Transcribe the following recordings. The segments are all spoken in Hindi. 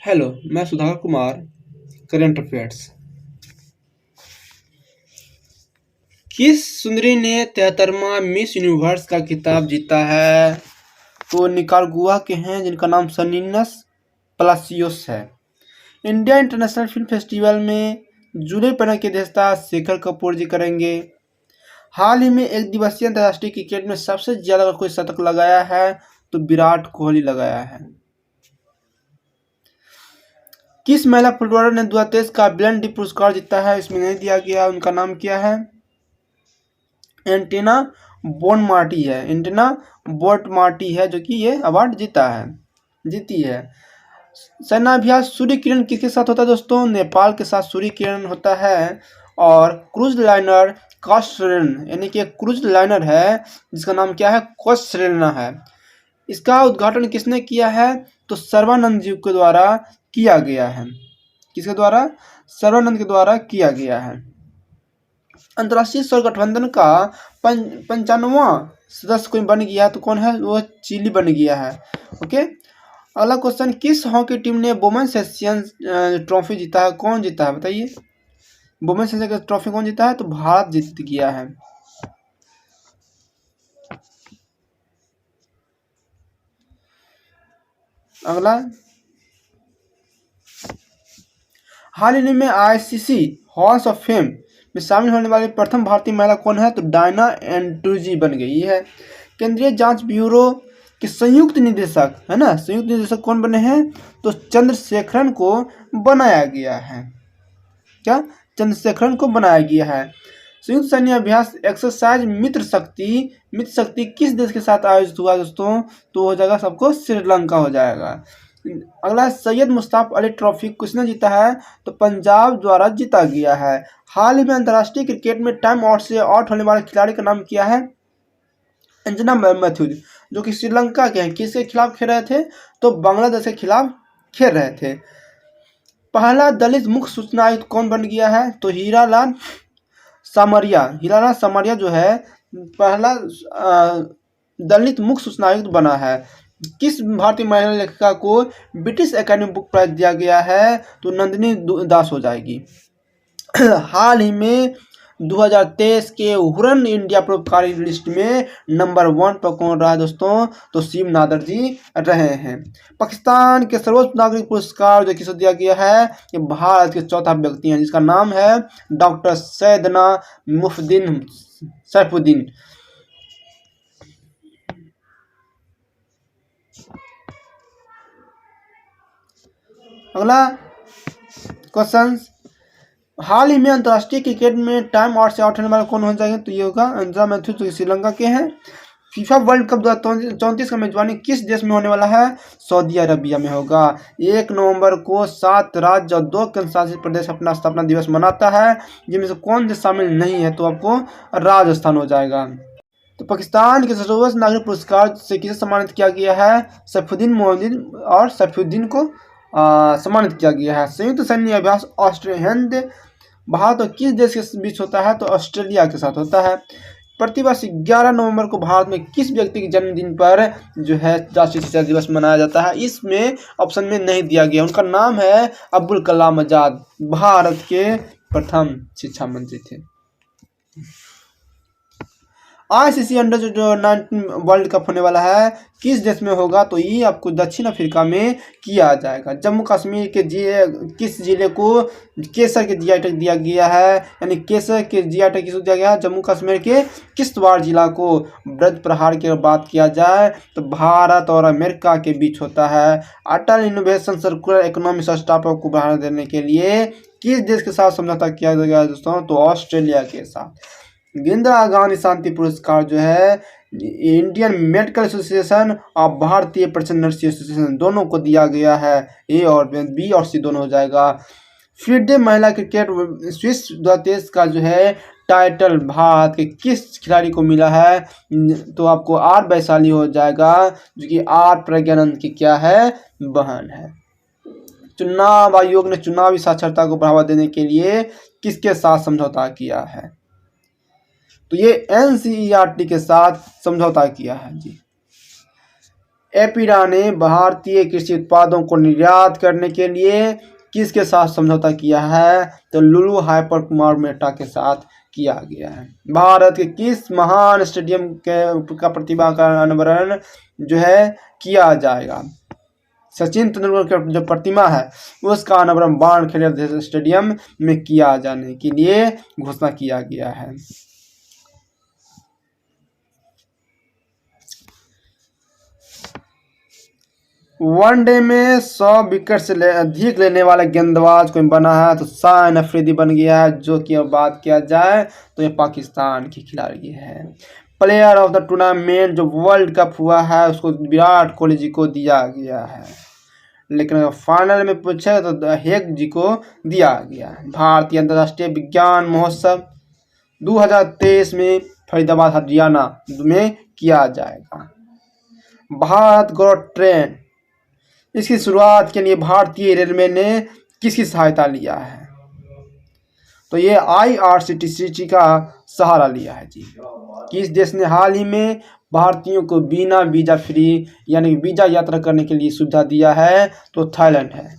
हेलो, मैं सुधाकर कुमार। Current affairs. किस सुंदरी ने 73वां मिस यूनिवर्स का खिताब जीता है? तो निकारागुआ के हैं जिनका नाम सनीनस पलासियोस है। इंडिया इंटरनेशनल फिल्म फेस्टिवल में जुले पैनल की अध्यक्षता शेखर कपूर जी करेंगे। हाल ही में एक दिवसीय अंतर्राष्ट्रीय क्रिकेट में सबसे ज्यादा कोई शतक लगाया है तो विराट कोहली लगाया है। किस महिला फुटबॉलर ने 2023 का ब्लेंड डी पुरस्कार जीता है? इसमें नहीं दिया गया। उनका नाम क्या है? एंटीना बोनमार्टी है। एंटीना बोनमार्टी है जो कि ये अवार्ड जीती है। सेनाभ्यास सूर्य किरण किसके साथ होता है दोस्तों? नेपाल के साथ सूर्य किरण होता है। और क्रूज लाइनर कॉस्टरेन यानी कि क्रूज लाइनर है जिसका नाम क्या है? कॉस्टरेना है। इसका उद्घाटन किसने किया है? तो सर्बानंद जी के द्वारा किया गया है। किसके द्वारा? सर्बानंद के द्वारा किया गया है। अंतर्राष्ट्रीय सौर गठबंधन का 55वां सदस्य कोई बन गया है तो कौन है? वो चिली बन गया है। ओके, अगला क्वेश्चन, किस हॉकी टीम ने वुमेन्स एशियन ट्रॉफी जीता है? कौन जीता है बताइए? वुमेन्स एशियन ट्रॉफी कौन जीता है? तो भारत जीत गया है। अगला, हाल ही में आईसीसी हॉल्स ऑफ फेम में शामिल होने वाली प्रथम भारतीय महिला कौन है? तो डायना एंड्रूजी बन गई है। केंद्रीय जांच ब्यूरो के संयुक्त निदेशक है ना, संयुक्त निदेशक कौन बने हैं? तो चंद्रशेखरन को बनाया गया है। क्या? चंद्रशेखरन को बनाया गया है। संयुक्त सैन्य अभ्यास एक्सरसाइज मित्र शक्ति किस देश के साथ आयोजित हुआ दोस्तों? तो हो जाएगा सबको श्रीलंका हो जाएगा। अगला, सैयद मुश्ताक अली ट्रॉफी किसने जीता है? तो पंजाब द्वारा जीता गया है। हाल ही में अंतर्राष्ट्रीय क्रिकेट में टाइम आउट से आउट होने वाले खिलाड़ी का नाम क्या है? अंजना मैथ्यूज, जो कि श्रीलंका के हैं। किसके खिलाफ खेल रहे थे? तो बांग्लादेश के खिलाफ खेल रहे थे। पहला दलित मुख्य सूचना आयुक्त कौन बन गया है? तो हीरालाल सामरिया जो है पहला दलित मुख्य सूचना आयुक्त बना है। किस भारतीय महिला लेखिका को ब्रिटिश एकेडमी बुक प्राइज दिया गया है? तो नंदिनी दास हो जाएगी। हाल ही में 2023 के हुरन इंडिया परोपकारी लिस्ट में नंबर 1 पर कौन रहा है दोस्तों? तो शिव नादर जी रहे हैं। पाकिस्तान के सर्वोच्च नागरिक पुरस्कार जो किसे दिया गया है? ये भारत के चौथा व्यक्ति हैं जिसका नाम है डॉक्टर सैयदना मुफद्दीन सैफुद्दीन। अगला क्वेश्चन, हाल ही में अंतर्राष्ट्रीय क्रिकेट में टाइम आउट से आउट होने वाले कौन हो जाएंगे? तो ये होगा अंजना मैथ्यूज जो श्रीलंका के हैं। फीफा वर्ल्ड कप 2034 का मेजबानी किस देश में होने वाला है? सऊदी अरबिया में होगा। 1 नवंबर को 7 राज्य और 2 केंद्र शासित प्रदेश अपना स्थापना दिवस मनाता है, जिनमें से कौन देश शामिल नहीं है? तो आपको राजस्थान हो जाएगा। तो पाकिस्तान के सर्वोच्च नागरिक पुरस्कार से किसे सम्मानित किया गया है? सैफुद्दीन मोहम्मद और सैफुद्दीन को सम्मानित किया गया है। संयुक्त सैन्य अभ्यास ऑस्ट्रेलिया हिंद भारत और किस देश के बीच होता है? तो ऑस्ट्रेलिया के साथ होता है। प्रतिवर्ष 11 नवंबर को भारत में किस व्यक्ति के जन्मदिन पर जो है राष्ट्रीय शिक्षा दिवस मनाया जाता है? इसमें ऑप्शन में नहीं दिया गया। उनका नाम है अब्दुल कलाम आजाद, भारत के प्रथम शिक्षा मंत्री थे। आईसीसी अंडर 19 वर्ल्ड कप होने वाला है किस देश में होगा? तो ये आपको दक्षिण अफ्रीका में किया जाएगा। जम्मू कश्मीर के किस जिले को केसर के जीआई टैग दिया गया है? यानी केसर के जीआई टैग किसको दिया गया है? जम्मू कश्मीर के किश्तवाड़ जिला को। ब्रज प्रहार की बात किया जाए तो भारत और अमेरिका के बीच होता है। अटल इनोवेशन सर्कुलर इकोनॉमी स्टार्टअप को बढ़ावा देने के लिए किस देश के साथ समझौता किया गया दोस्तों? तो ऑस्ट्रेलिया के साथ। इंदिरा गांधी शांति पुरस्कार जो है इंडियन मेडिकल एसोसिएशन और भारतीय प्रचंड नर्सिंग एसोसिएशन दोनों को दिया गया है। ए और बी और सी दोनों हो जाएगा। फिडे महिला क्रिकेट स्विस 2023 का जो है टाइटल भारत के किस खिलाड़ी को मिला है? तो आपको आर वैशाली हो जाएगा जो कि आर प्रज्ञानंद की क्या है? बहन है। चुनाव आयोग ने चुनावी साक्षरता को बढ़ावा देने के लिए किसके साथ समझौता किया है? तो ये एनसीईआरटी के साथ समझौता किया है जी। एपीडा ने भारतीय कृषि उत्पादों को निर्यात करने के लिए किसके साथ समझौता किया है? तो लुलु हाइपर कुमार मेहता के साथ किया गया है। भारत के किस महान स्टेडियम का प्रतिभा का अनावरण जो है किया जाएगा? सचिन तेंदुलकर की जो प्रतिमा है उसका अनावरण वानखेड़े स्टेडियम में किया जाने के लिए घोषणा किया गया है। वनडे में 100 विकेट से अधिक लेने वाला गेंदबाज कोई बना है तो शान अफरीदी बन गया है, जो कि अब बात किया जाए तो ये पाकिस्तान की खिलाड़ी है। प्लेयर ऑफ द टूर्नामेंट जो वर्ल्ड कप हुआ है उसको विराट कोहली जी को दिया गया है, लेकिन अगर फाइनल में पूछे तो हेग जी को दिया गया। भारतीय अंतर्राष्ट्रीय विज्ञान महोत्सव 2023 में फरीदाबाद हरियाणा में किया जाएगा। भारत गौरव ट्रेन, इसकी शुरुआत के लिए भारतीय रेलवे ने किसकी सहायता लिया है? तो ये IRCTC का सहारा लिया है जी। किस देश ने हाल ही में भारतीयों को बिना वीजा फ्री यानी वीजा यात्रा करने के लिए सुविधा दिया है? तो थाईलैंड है।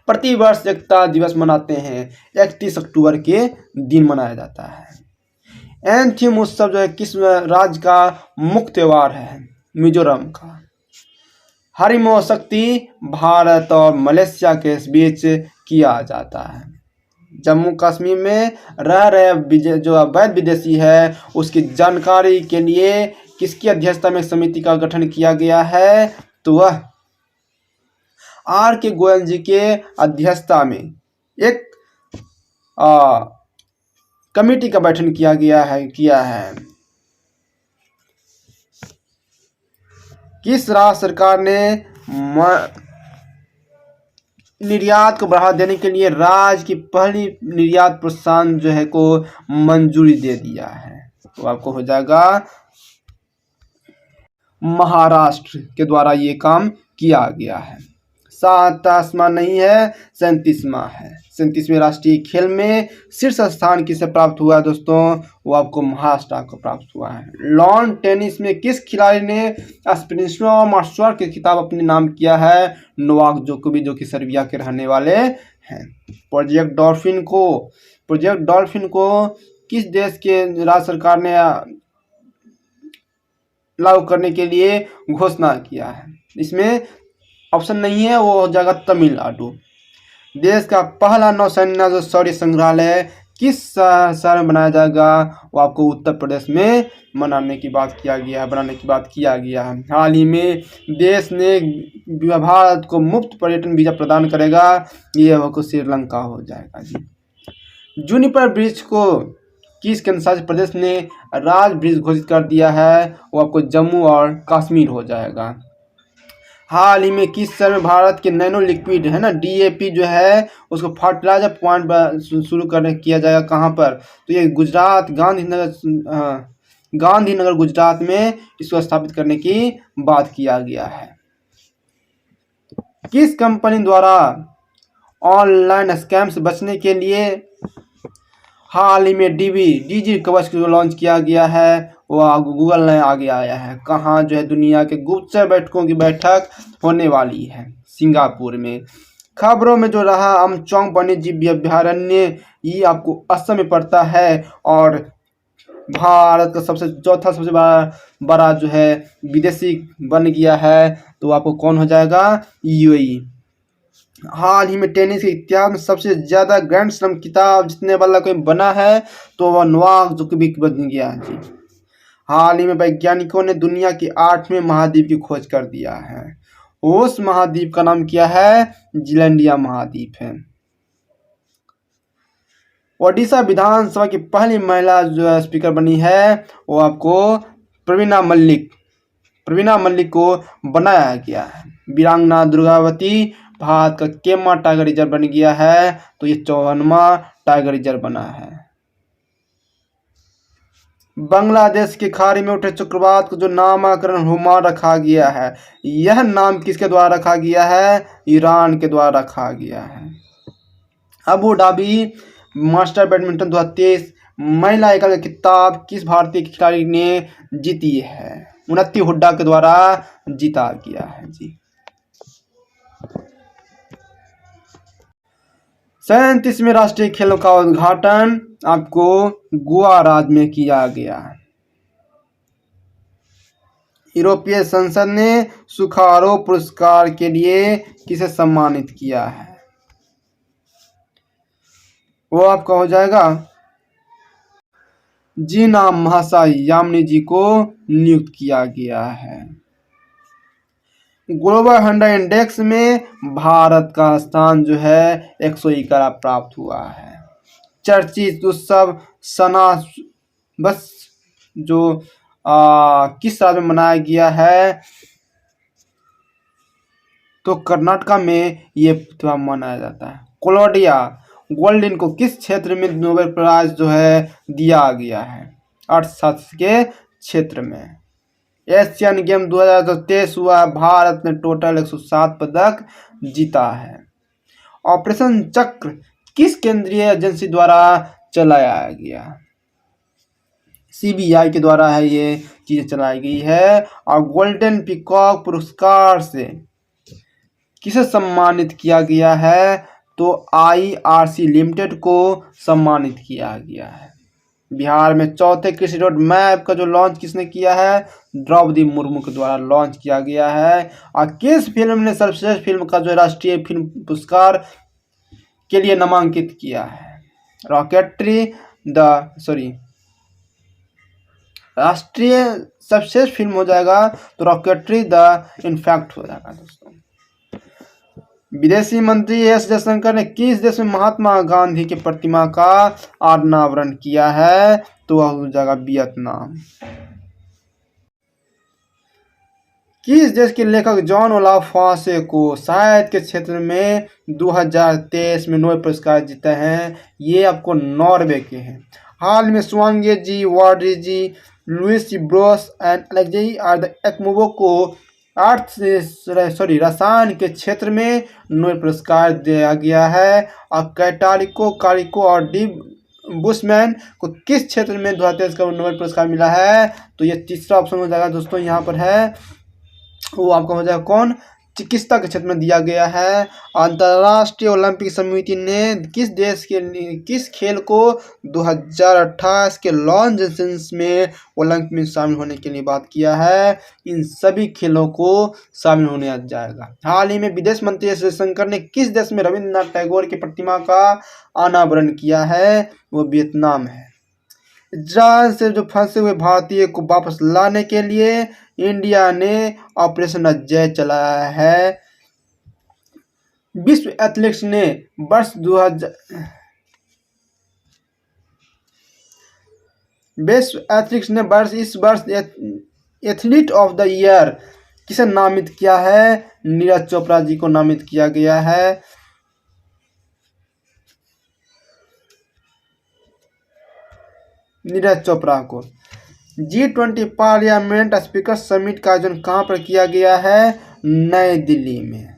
प्रतिवर्ष एकता दिवस मनाते हैं, 31 अक्टूबर के दिन मनाया जाता है। एंथियम उत्सव जो है किस राज्य का मुख्य त्योहार है? मिजोरम का। हरिमोह शक्ति भारत और मलेशिया के बीच किया जाता है। जम्मू कश्मीर में रह रहे जो अवैध विदेशी है उसकी जानकारी के लिए किसकी अध्यक्षता में समिति का गठन किया गया है? तो वह RK गोयल जी के अध्यक्षता में एक कमेटी का गठन किया है। किस राज्य सरकार ने निर्यात को बढ़ावा देने के लिए राज्य की पहली निर्यात प्रोत्साहन जो है को मंजूरी दे दिया है? तो आपको हो जाएगा महाराष्ट्र के द्वारा ये काम किया गया है। 7वां नहीं है, 37वां है। 37वें राष्ट्रीय खेल में शीर्ष स्थान किसे प्राप्त हुआ है दोस्तों? वो आपको महाराष्ट्र को प्राप्त हुआ है। लॉन टेनिस में किस खिलाड़ी ने स्प्रिंसर मास्टर के खिताब अपने नाम किया है? नोवाक जोकोविच, जो कि सर्बिया के रहने वाले हैं। प्रोजेक्ट डॉल्फिन को किस देश के राज्य सरकार ने लागू करने के लिए घोषणा किया है? इसमें ऑप्शन नहीं है, वो हो जाएगा तमिलनाडु। देश का पहला नौसैन्य जो शौर्य संग्रहालय किस शहर में बनाया जाएगा? वो आपको उत्तर प्रदेश में बनाने की बात किया गया है। हाल ही में देश ने भारत को मुफ्त पर्यटन वीजा प्रदान करेगा, ये आपको श्रीलंका हो जाएगा जी। जूनिपर ब्रिज को किस केंद्रशासित प्रदेश ने राज ब्रिज घोषित कर दिया है? वो आपको जम्मू और कश्मीर हो जाएगा। हाल ही में किस शहर में भारत के नैनो लिक्विड है ना DAP जो है उसको फर्टिलाइजर प्लांट शुरू किया जाएगा। कहाँ पर? तो ये गुजरात गांधीनगर गुजरात में इसको स्थापित करने की बात किया गया है। किस कंपनी द्वारा ऑनलाइन स्कैम से बचने के लिए हाल ही में DG कवच को लॉन्च किया गया है? वो गूगल ने आगे आया है। कहाँ जो है दुनिया के गुप्तचर बैठकों की बैठक होने वाली है? सिंगापुर में। खबरों में जो रहा अमचौंग वन्यजीव अभ्यारण्य, ये आपको असम में पड़ता है और भारत का चौथा सबसे बड़ा जो है विदेशी बन गया है। तो आपको कौन हो जाएगा? UAE। हाल ही में टेनिस के इतिहास में सबसे ज्यादा ग्रैंड स्लैम खिताब जीतने वाला कोई बना है तो वह नोवाक जोकोविच बन गया जी। हाल ही में वैज्ञानिकों ने दुनिया के 8वें महाद्वीप की खोज कर दिया है। उस महाद्वीप का नाम क्या है? जीलैंडिया महाद्वीप है। ओडिशा विधानसभा की पहली महिला जो स्पीकर बनी है वो आपको प्रवीणा मल्लिक को बनाया गया है। वीरांगना दुर्गावती भारत का केमा टाइगर रिजर्व बन गया है, तो ये 54वां टाइगर रिजर्व बना है। बांग्लादेश की खाड़ी में उठे चक्रवात को जो नामकरण हुमा रखा गया है, यह नाम किसके द्वारा रखा गया है? ईरान के द्वारा रखा गया है। अबू धाबी मास्टर बैडमिंटन 2023 महिला एकल खिताब किस भारतीय खिलाड़ी ने जीती है? उन्नति हुड्डा के द्वारा जीता गया है जी। 37वें राष्ट्रीय खेलों का उद्घाटन आपको गोवा राज्य में किया गया है। यूरोपीय संसद ने सुखारो पुरस्कार के लिए किसे सम्मानित किया है? वो आपका हो जाएगा जीना महाशय यामिनी जी को नियुक्त किया गया है। ग्लोबल 100 इंडेक्स में भारत का स्थान जो है 111 प्राप्त हुआ है। चर्चित उत्सव सना बस जो किस राज्य में मनाया गया है? तो कर्नाटका में ये त्योहार मनाया जाता है। क्लॉडिया गोल्डिन को किस क्षेत्र में नोबेल प्राइज जो है दिया गया है? अर्थशास्त्र के क्षेत्र में। एशियन गेम 2023 हुआ, भारत ने टोटल 107 पदक जीता है। ऑपरेशन चक्र किस केंद्रीय एजेंसी द्वारा चलाया गया? CBI के द्वारा है ये चीज चलाई गई है। और गोल्डन पीकॉक पुरस्कार से किसे सम्मानित किया गया है? तो IRC लिमिटेड को सम्मानित किया गया है। बिहार में चौथे कृषि रोड मैप का जो लॉन्च किसने किया है? द्रौपदी मुर्मू के द्वारा लॉन्च किया गया है। और किस फिल्म ने सर्वश्रेष्ठ फिल्म का जो राष्ट्रीय फिल्म पुरस्कार के लिए नामांकित किया है? राष्ट्रीय सर्वश्रेष्ठ फिल्म हो जाएगा तो रॉकेटरी द इनफैक्ट हो जाएगा दोस्तों। विदेशी मंत्री एस जयशंकर ने किस देश में महात्मा गांधी की प्रतिमा का अनावरण किया है? तो वह हो जाएगा वियतनाम। किस देश के लेखक जॉन ओलाफ फासे को साहित्य के क्षेत्र में 2023 में नोबेल पुरस्कार जीते हैं? ये आपको नॉर्वे के हैं। हाल में स्वांगे जी, वार्डी जी, Louis Brus and Alexei Ekimov को रसायन के क्षेत्र में नोबेल पुरस्कार दिया गया है। और कारिको और डी बुशमैन को किस क्षेत्र में 2023 का नोबेल पुरस्कार मिला है? तो ये तीसरा ऑप्शन हो जाएगा दोस्तों। यहाँ पर है वो आपका हो जाएगा कौन? चिकित्सा के क्षेत्र में दिया गया है। अंतर्राष्ट्रीय ओलंपिक समिति ने किस खेल को 2028 के लॉन्च एजेंस में ओलंपिक में शामिल होने के लिए बात किया है? इन सभी खेलों को शामिल होने जाएगा। हाल ही में विदेश मंत्री एस जयशंकर ने किस देश में रविंद्रनाथ टैगोर की प्रतिमा का अनावरण किया है? वो वियतनाम है। इजरायल से जो फंसे हुए भारतीय को वापस लाने के लिए इंडिया ने ऑपरेशन अजय चलाया है। विश्व एथलेटिक्स ने इस वर्ष एथलीट ऑफ द ईयर किसे नामित किया है? नीरज चोपड़ा जी को नामित किया गया है। नीरज चोपड़ा को। G20 पार्लियामेंट स्पीकर समिट का आयोजन कहां पर किया गया है? नई दिल्ली में।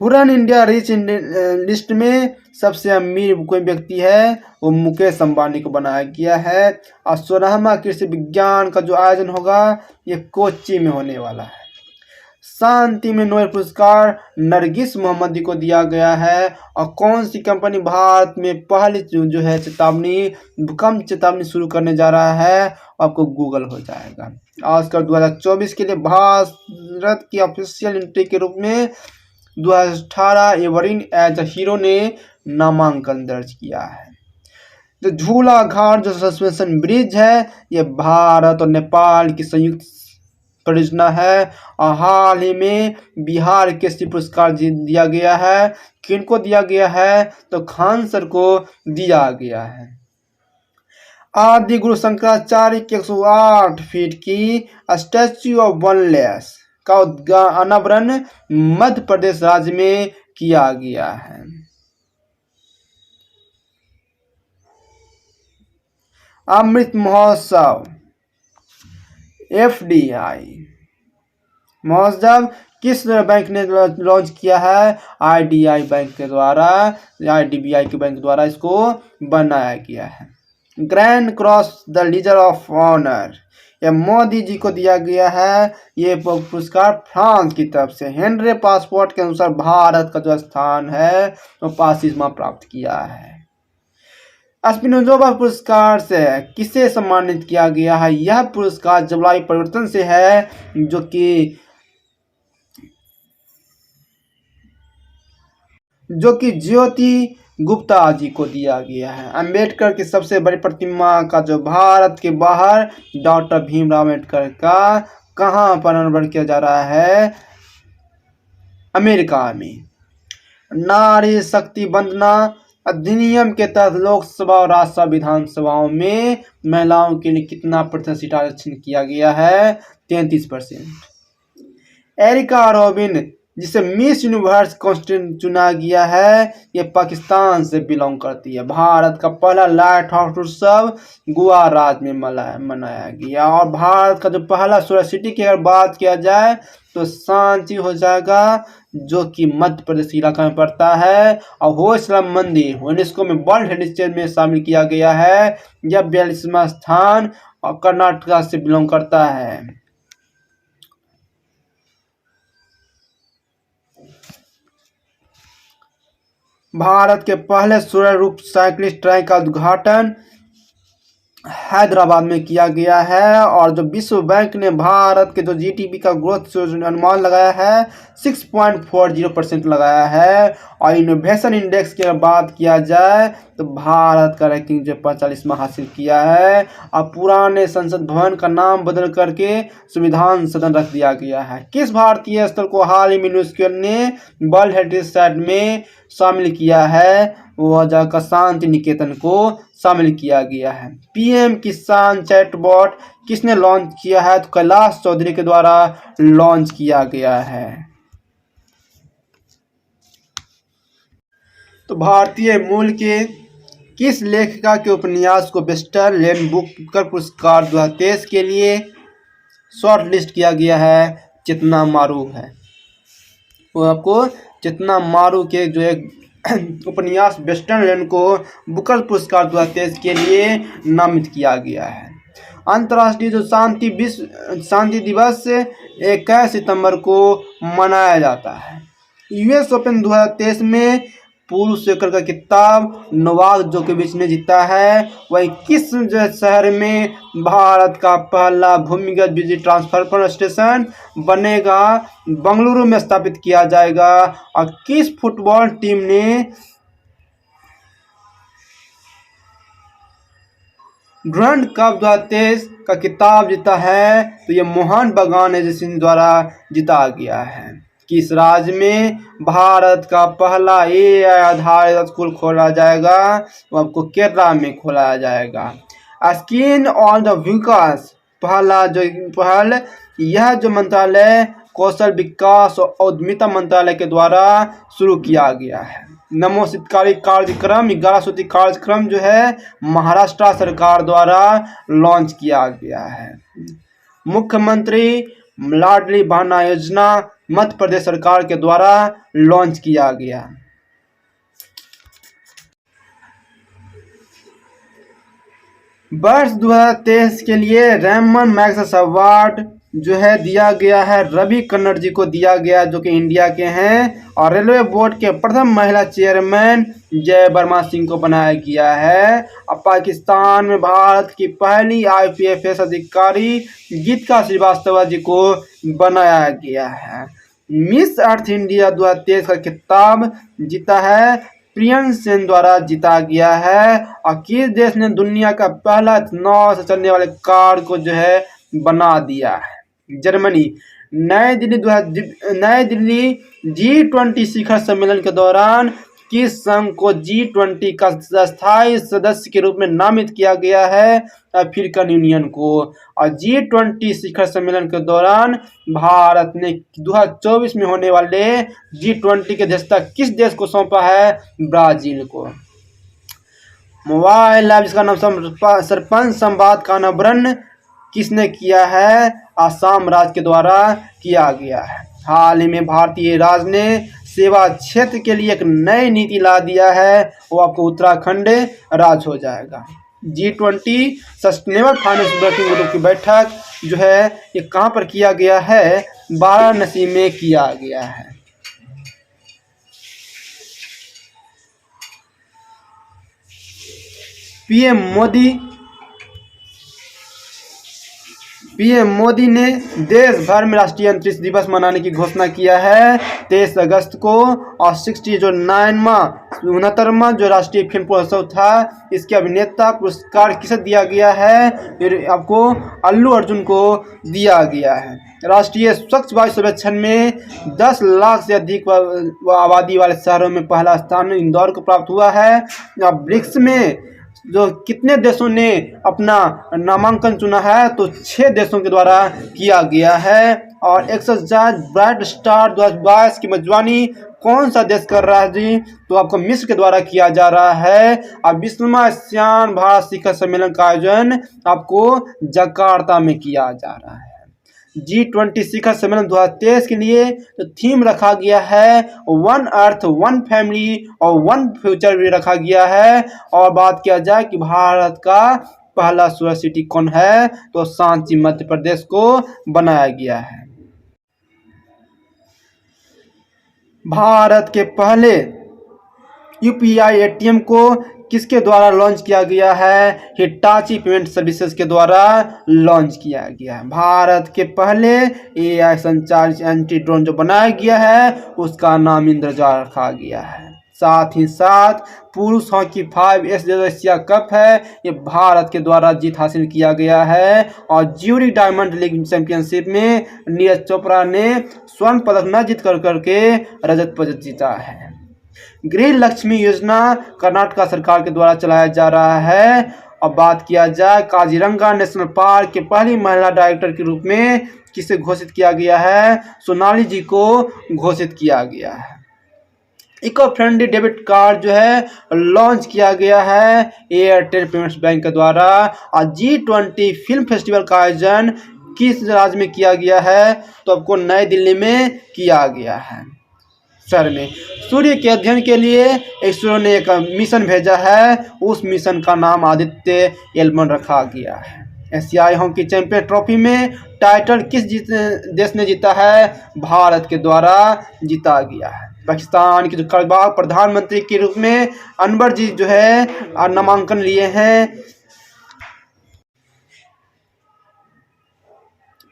उड़ान इंडिया रिच लिस्ट में सबसे अमीर कोई व्यक्ति है वो मुकेश अंबानी को बनाया गया है। और 16वां कृषि विज्ञान का जो आयोजन होगा ये कोच्चि में होने वाला है। शांति में नोबेल पुरस्कार नरगिस मोहम्मदी को दिया गया है। और कौन सी कंपनी भारत में पहली जो है भूकंप चेतावनी शुरू करने जा रहा है? आपको गूगल हो जाएगा। ऑस्कर 2024 के लिए भारत की ऑफिशियल एंट्री के रूप में 2018 एवरिन एज अ हीरो ने नामांकन दर्ज किया है। जो झूला घाट जो सस्पेंशन ब्रिज है ये भारत और नेपाल की संयुक्त परियोजना है। और हाल ही में बिहार कृषि पुरस्कार दिया गया है। किनको दिया गया है? तो खान सर को दिया गया है। आदि गुरु शंकराचार्य की 108 फीट की स्टैच्यू ऑफ वनलेस का अनावरण मध्य प्रदेश राज्य में किया गया है। अमृत महोत्सव FDI महोत्सव किस बैंक ने लॉन्च किया है? IDI बैंक के द्वारा, IDBI के बैंक द्वारा इसको बनाया गया है। Grand cross the legion of honour ये मोदी जी को दिया गया है। ये पुरस्कार फ्रांस की तरफ से। हेनरी पासपोर्ट के अनुसार भारत का जो स्थान है वो 85वां प्राप्त किया है। स्पिनोज़ा पुरस्कार से किसे सम्मानित किया गया है? यह पुरस्कार जलवायु परिवर्तन से है, जो कि ज्योति गुप्ता जी को दिया गया है। अंबेडकर की सबसे बड़ी प्रतिमा का जो भारत के बाहर डॉक्टर भीमराव अंबेडकर का कहाँ पर अनावरण किया जा रहा है? अमेरिका में। नारी शक्ति वंदना अधिनियम के तहत लोकसभा और राज्यसभा विधानसभाओं में महिलाओं के लिए कितना प्रतिशत सीट आरक्षण किया गया है? 33%। एरिका रोबिन जिसे मिस यूनिवर्स कॉन्स्टेंट चुना गया है, ये पाकिस्तान से बिलोंग करती है। भारत का पहला लाइट हाउस उत्सव गोवा राज्य में मनाया गया। और भारत का जो पहला सोलर सिटी की अगर बात किया जाए तो सांची हो जाएगा, जो कि मध्य प्रदेश इलाका में पड़ता है। और होयसला मंदिर यूनेस्को में वर्ल्ड हेरिटेज में शामिल किया गया है। यह 42वां स्थान और कर्नाटका से बिलोंग करता है। भारत के पहले सूर्य रूप साइक्लिस्ट ट्रैक का उद्घाटन हैदराबाद में किया गया है। और जो विश्व बैंक ने भारत के जो जीडीपी का ग्रोथ अनुमान लगाया है 6.40% लगाया है। और इनोवेशन इंडेक्स की अगर बात किया जाए तो भारत का रैंकिंग जो 45वां हासिल किया है। और पुराने संसद भवन का नाम बदल करके संविधान सदन रख दिया गया है। किस भारतीय स्थल को हाल ही में यूनेस्को ने वर्ल्ड हेरिटेज साइट में शामिल किया है? वह जगह शांति निकेतन को शामिल किया गया है। पीएम किसान चैटबॉट किसने लॉन्च किया है? तो कैलाश चौधरी के द्वारा लॉन्च किया गया है। तो भारतीय मूल के किस लेखिका के उपन्यास को वेस्टरलैंड बुकर पुरस्कार 2023 के लिए शॉर्ट लिस्ट किया गया है? चेतना मारू है। वो आपको चेतना मारू के जो एक उपन्यास वेस्टरलैंड को बुकर पुरस्कार 2023 के लिए नामित किया गया है। अंतर्राष्ट्रीय जो शांति दिवस 21 सितंबर को मनाया जाता है। यूएस ओपन 2023 में पुरुष एकल का खिताब नोवाक जोकोविच ने जीता है। वही किस शहर में भारत का पहला भूमिगत बिजली ट्रांसफर स्टेशन बनेगा? बंगलुरु में स्थापित किया जाएगा। और किस फुटबॉल टीम ने ग्रैंड कप 2023 का खिताब जीता है? तो ये मोहन बगान एजेंसी द्वारा जीता गया है। किस राज्य में भारत का पहला AI आधारित स्कूल खोला जाएगा? वो आपको केरला में खोला जाएगा। स्किन ऑन द विकास यह जो मंत्रालय कौशल विकास और उद्यमिता मंत्रालय के द्वारा शुरू किया गया है। नमो शीतकालीन कार्यक्रम 11 सूत्री कार्यक्रम जो है महाराष्ट्र सरकार द्वारा लॉन्च किया गया है। मुख्यमंत्री लाडली बहना योजना मध्य प्रदेश सरकार के द्वारा लॉन्च किया गया। वर्ष 2023 के लिए रेमन मैग्सेस अवार्ड जो है दिया गया है रवि कन्नड़ जी को दिया गया, जो कि इंडिया के हैं। और रेलवे बोर्ड के प्रथम महिला चेयरमैन जय वर्मा सिंह को बनाया गया है। और पाकिस्तान में भारत की पहली IPFS अधिकारी गीतिका श्रीवास्तव जी को बनाया गया है। मिस अर्थ इंडिया 2023 का खिताब जीता है प्रियन सेन द्वारा जीता गया है। और किस देश ने दुनिया का पहला नाव से चलने वाले कार को जो है बना दिया है? जर्मनी। नई दिल्ली G20 शिखर सम्मेलन के दौरान किस संघ को G20 का स्थायी सदस्य के रूप में नामित किया गया है? अफ्रीकन यूनियन को। और G20 शिखर सम्मेलन के दौरान भारत ने 2024 में होने वाले G20 की अध्यक्षता किस देश को सौंपा है? ब्राजील को। मोबाइल ऐप जिसका नाम सरपंच संवाद का अनावरण किसने किया है? आसाम राज्य के द्वारा किया गया है। हाल ही में भारतीय राज्य ने सेवा क्षेत्र के लिए एक नई नीति ला दिया है, वो आपको उत्तराखंड राज्य हो जाएगा। G20 sustainable finance working group की बैठक जो है ये कहाँ पर किया गया है? वाराणसी में किया गया है। पीएम मोदी ने देश भर में राष्ट्रीय अंतरिक्ष दिवस मनाने की घोषणा किया है 23 अगस्त को। और 69वां जो राष्ट्रीय फिल्म महोत्सव था, इसके अभिनेता पुरस्कार किसे दिया गया है? आपको अल्लू अर्जुन को दिया गया है। राष्ट्रीय स्वच्छ वायु सर्वेक्षण में 10 लाख से अधिक आबादी वाले शहरों में पहला स्थान इंदौर को प्राप्त हुआ है। अब ब्रिक्स में जो कितने देशों ने अपना नामांकन चुना है? तो 6 देशों के द्वारा किया गया है। और 150 ब्राइट स्टार 2022 की मेजबानी कौन सा देश कर रहा है जी? तो आपको मिस्र के द्वारा किया जा रहा है। अब 20वां आसियान भारत शिखर सम्मेलन का आयोजन आपको जकार्ता में किया जा रहा है। G20 शिखर सम्मेलन 2023 के लिए तो थीम रखा गया है वन अर्थ वन फैमिली और वन फ्यूचर भी रखा गया है। और बात किया जाए कि भारत का पहला सोलर सिटी कौन है? तो सांची मध्य प्रदेश को बनाया गया है। भारत के पहले यूपीआई एटीएम को किसके द्वारा लॉन्च किया गया है? हिटाची पेमेंट सर्विसेज के द्वारा लॉन्च किया गया है। भारत के पहले एआई संचालित एंटी ड्रोन जो बनाया गया है उसका नाम इंद्रजाल रखा गया है। साथ ही साथ पुरुष हॉकी 5S एशिया कप है, ये भारत के द्वारा जीत हासिल किया गया है। और ज्यूरी डायमंड लीग चैंपियनशिप में नीरज चोपड़ा ने स्वर्ण पदक न जीत करके रजत पदक जीता है। गृह लक्ष्मी योजना कर्नाटक सरकार के द्वारा चलाया जा रहा है। अब बात किया जाए काजीरंगा नेशनल पार्क के पहली महिला डायरेक्टर के रूप में किसे घोषित किया गया है? सोनाली जी को घोषित किया गया है। इको फ्रेंडली डेबिट कार्ड जो है लॉन्च किया गया है एयरटेल पेमेंट्स बैंक के द्वारा। और G20 फिल्म फेस्टिवल का आयोजन किस राज्य में किया गया है? तो आपको नई दिल्ली में किया गया है शहर में। सूर्य के अध्ययन के लिए इसरो ने एक मिशन भेजा है, उस मिशन का नाम आदित्य एल1 रखा गया है। एशियाई हॉकी चैंपियन ट्रॉफी में टाइटल किस देश ने जीता है? भारत के द्वारा जीता गया है। पाकिस्तान के जो प्रधानमंत्री के रूप में अनवर जी जो है नामांकन लिए हैं।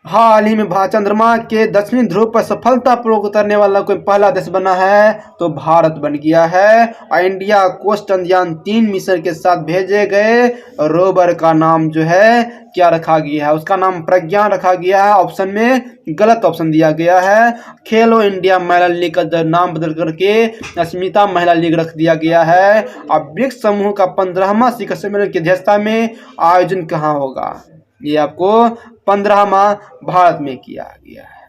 हाल ही में चंद्रमा के दक्षिणी ध्रुव पर सफलतापूर्वक उतरने वाला कोई पहला देश बना है तो भारत बन गया है। और इंडिया कोस्ट चंद्रयान 3 मिशन के साथ भेजे गए रोवर का नाम जो है क्या रखा गया है? उसका नाम प्रज्ञान रखा गया है। ऑप्शन में गलत ऑप्शन दिया गया है। खेलो इंडिया महिला लीग का नाम बदल करके अस्मिता महिला लीग रख दिया गया है। और ब्रिक्स समूह का 15वां शिखर सम्मेलन की अध्यक्षता में आयोजन कहाँ होगा? ये आपको 15वां भारत में किया गया है।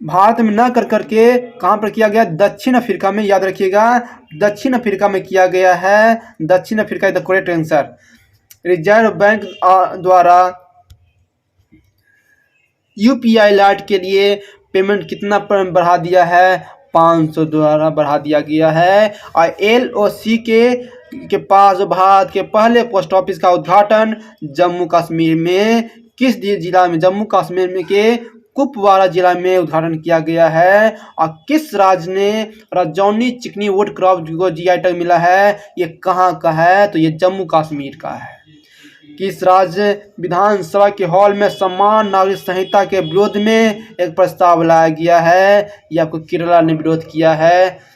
भारत में न कर करके कहाँ पर किया गया? दक्षिण अफ्रीका में, याद रखिएगा दक्षिण अफ्रीका में किया गया है। दक्षिण Africa is the correct answer. Reserve bank द्वारा यूपीआई लाइट के लिए पेमेंट कितना बढ़ा दिया है? 500 द्वारा बढ़ा दिया गया है। और LOC के पास भारत के पहले पोस्ट ऑफिस का उद्घाटन जम्मू कश्मीर में किस जिला में? जम्मू कश्मीर में के कुपवाड़ा जिला में उद्घाटन किया गया है। और किस राज्य ने राजौनी चिकनी वुड क्रॉप को GI टैग मिला है? ये कहाँ का है? तो ये जम्मू कश्मीर का है। किस राज्य विधानसभा के हॉल में समान नागरिक संहिता के विरोध में एक प्रस्ताव लाया गया है? ये आपको केरला ने विरोध किया है।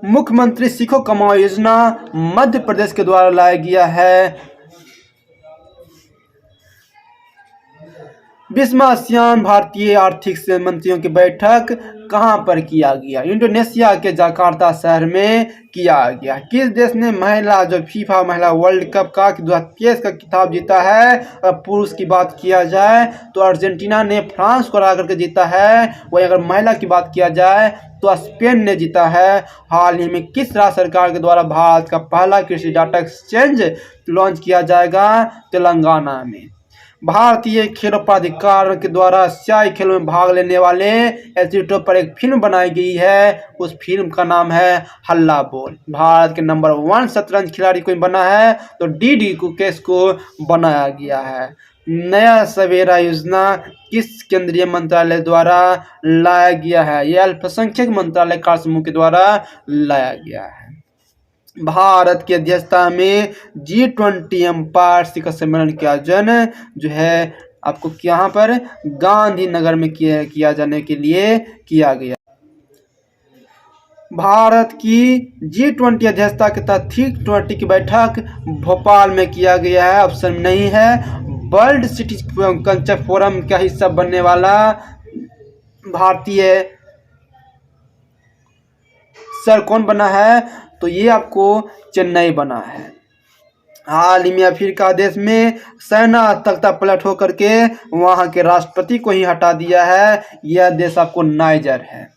मुख्यमंत्री सीखो कमाओ योजना मध्य प्रदेश के द्वारा लाया गया है। 20वां आसियान भारतीय आर्थिक मंत्रियों की बैठक कहाँ पर किया गया? इंडोनेशिया के जकार्ता शहर में किया गया। किस देश ने महिला जो फीफा महिला वर्ल्ड कप का 2023 का खिताब जीता है? पुरुष की बात किया जाए तो अर्जेंटीना ने फ्रांस को हरा करके जीता है। वही अगर महिला की बात किया जाए तो स्पेन ने जीता है। हाल ही में किस राज्य सरकार के द्वारा भारत का पहला कृषि डाटा एक्सचेंज लॉन्च किया जाएगा? तेलंगाना में। भारतीय खेल प्राधिकार के द्वारा एशियाई खेलों में भाग लेने वाले एथलीटों पर एक फिल्म बनाई गई है। उस फिल्म का नाम है हल्ला बोल। भारत के नंबर 1 शतरंज खिलाड़ी कोई बना है तो डी कुकेश को बनाया गया है। नया सवेरा योजना किस केंद्रीय मंत्रालय द्वारा लाया गया है? यह अल्पसंख्यक मंत्रालय कार्य समूह के द्वारा लाया गया है। भारत की अध्यक्षता में G20 एम्पायर शिखर सम्मेलन का आयोजन जो है आपको यहाँ पर गांधीनगर में किया जाने के लिए किया गया। भारत की G20 अध्यक्षता के तहत G20 की बैठक भोपाल में किया गया है। ऑप्शन में नहीं है। वर्ल्ड सिटी कल्चर फोरम का हिस्सा बनने वाला भारतीय शहर कौन बना है? तो ये आपको चेन्नई बना है। हाल ही में अफ्रीका देश में सेना तख्ता पलट होकर के वहां के राष्ट्रपति को ही हटा दिया है। यह देश आपको नाइजर है।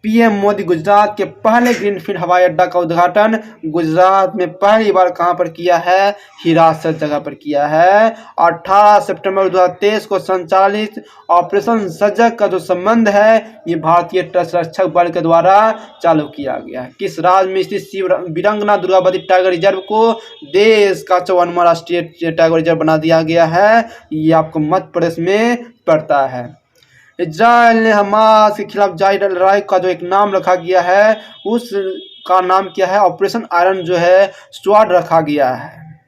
पीएम मोदी गुजरात के पहले ग्रीनफील्ड हवाई अड्डा का उद्घाटन गुजरात में पहली बार कहां पर किया है? हिरासत जगह पर किया है। 18 सितंबर 2023 को संचालित ऑपरेशन सजग का जो संबंध है ये भारतीय तटरक्षक बल के द्वारा चालू किया गया है। किस राज्य में स्थित वीरांगना दुर्गावती टाइगर रिजर्व को देश का 54वां राष्ट्रीय टाइगर रिजर्व बना दिया गया है? ये आपको मध्य प्रदेश में पड़ता है। इजराइल ने हमास के खिलाफ जारी लड़ाई का जो एक नाम रखा गया है उसका नाम क्या है? ऑपरेशन आयरन जो है स्वॉर्ड रखा गया है।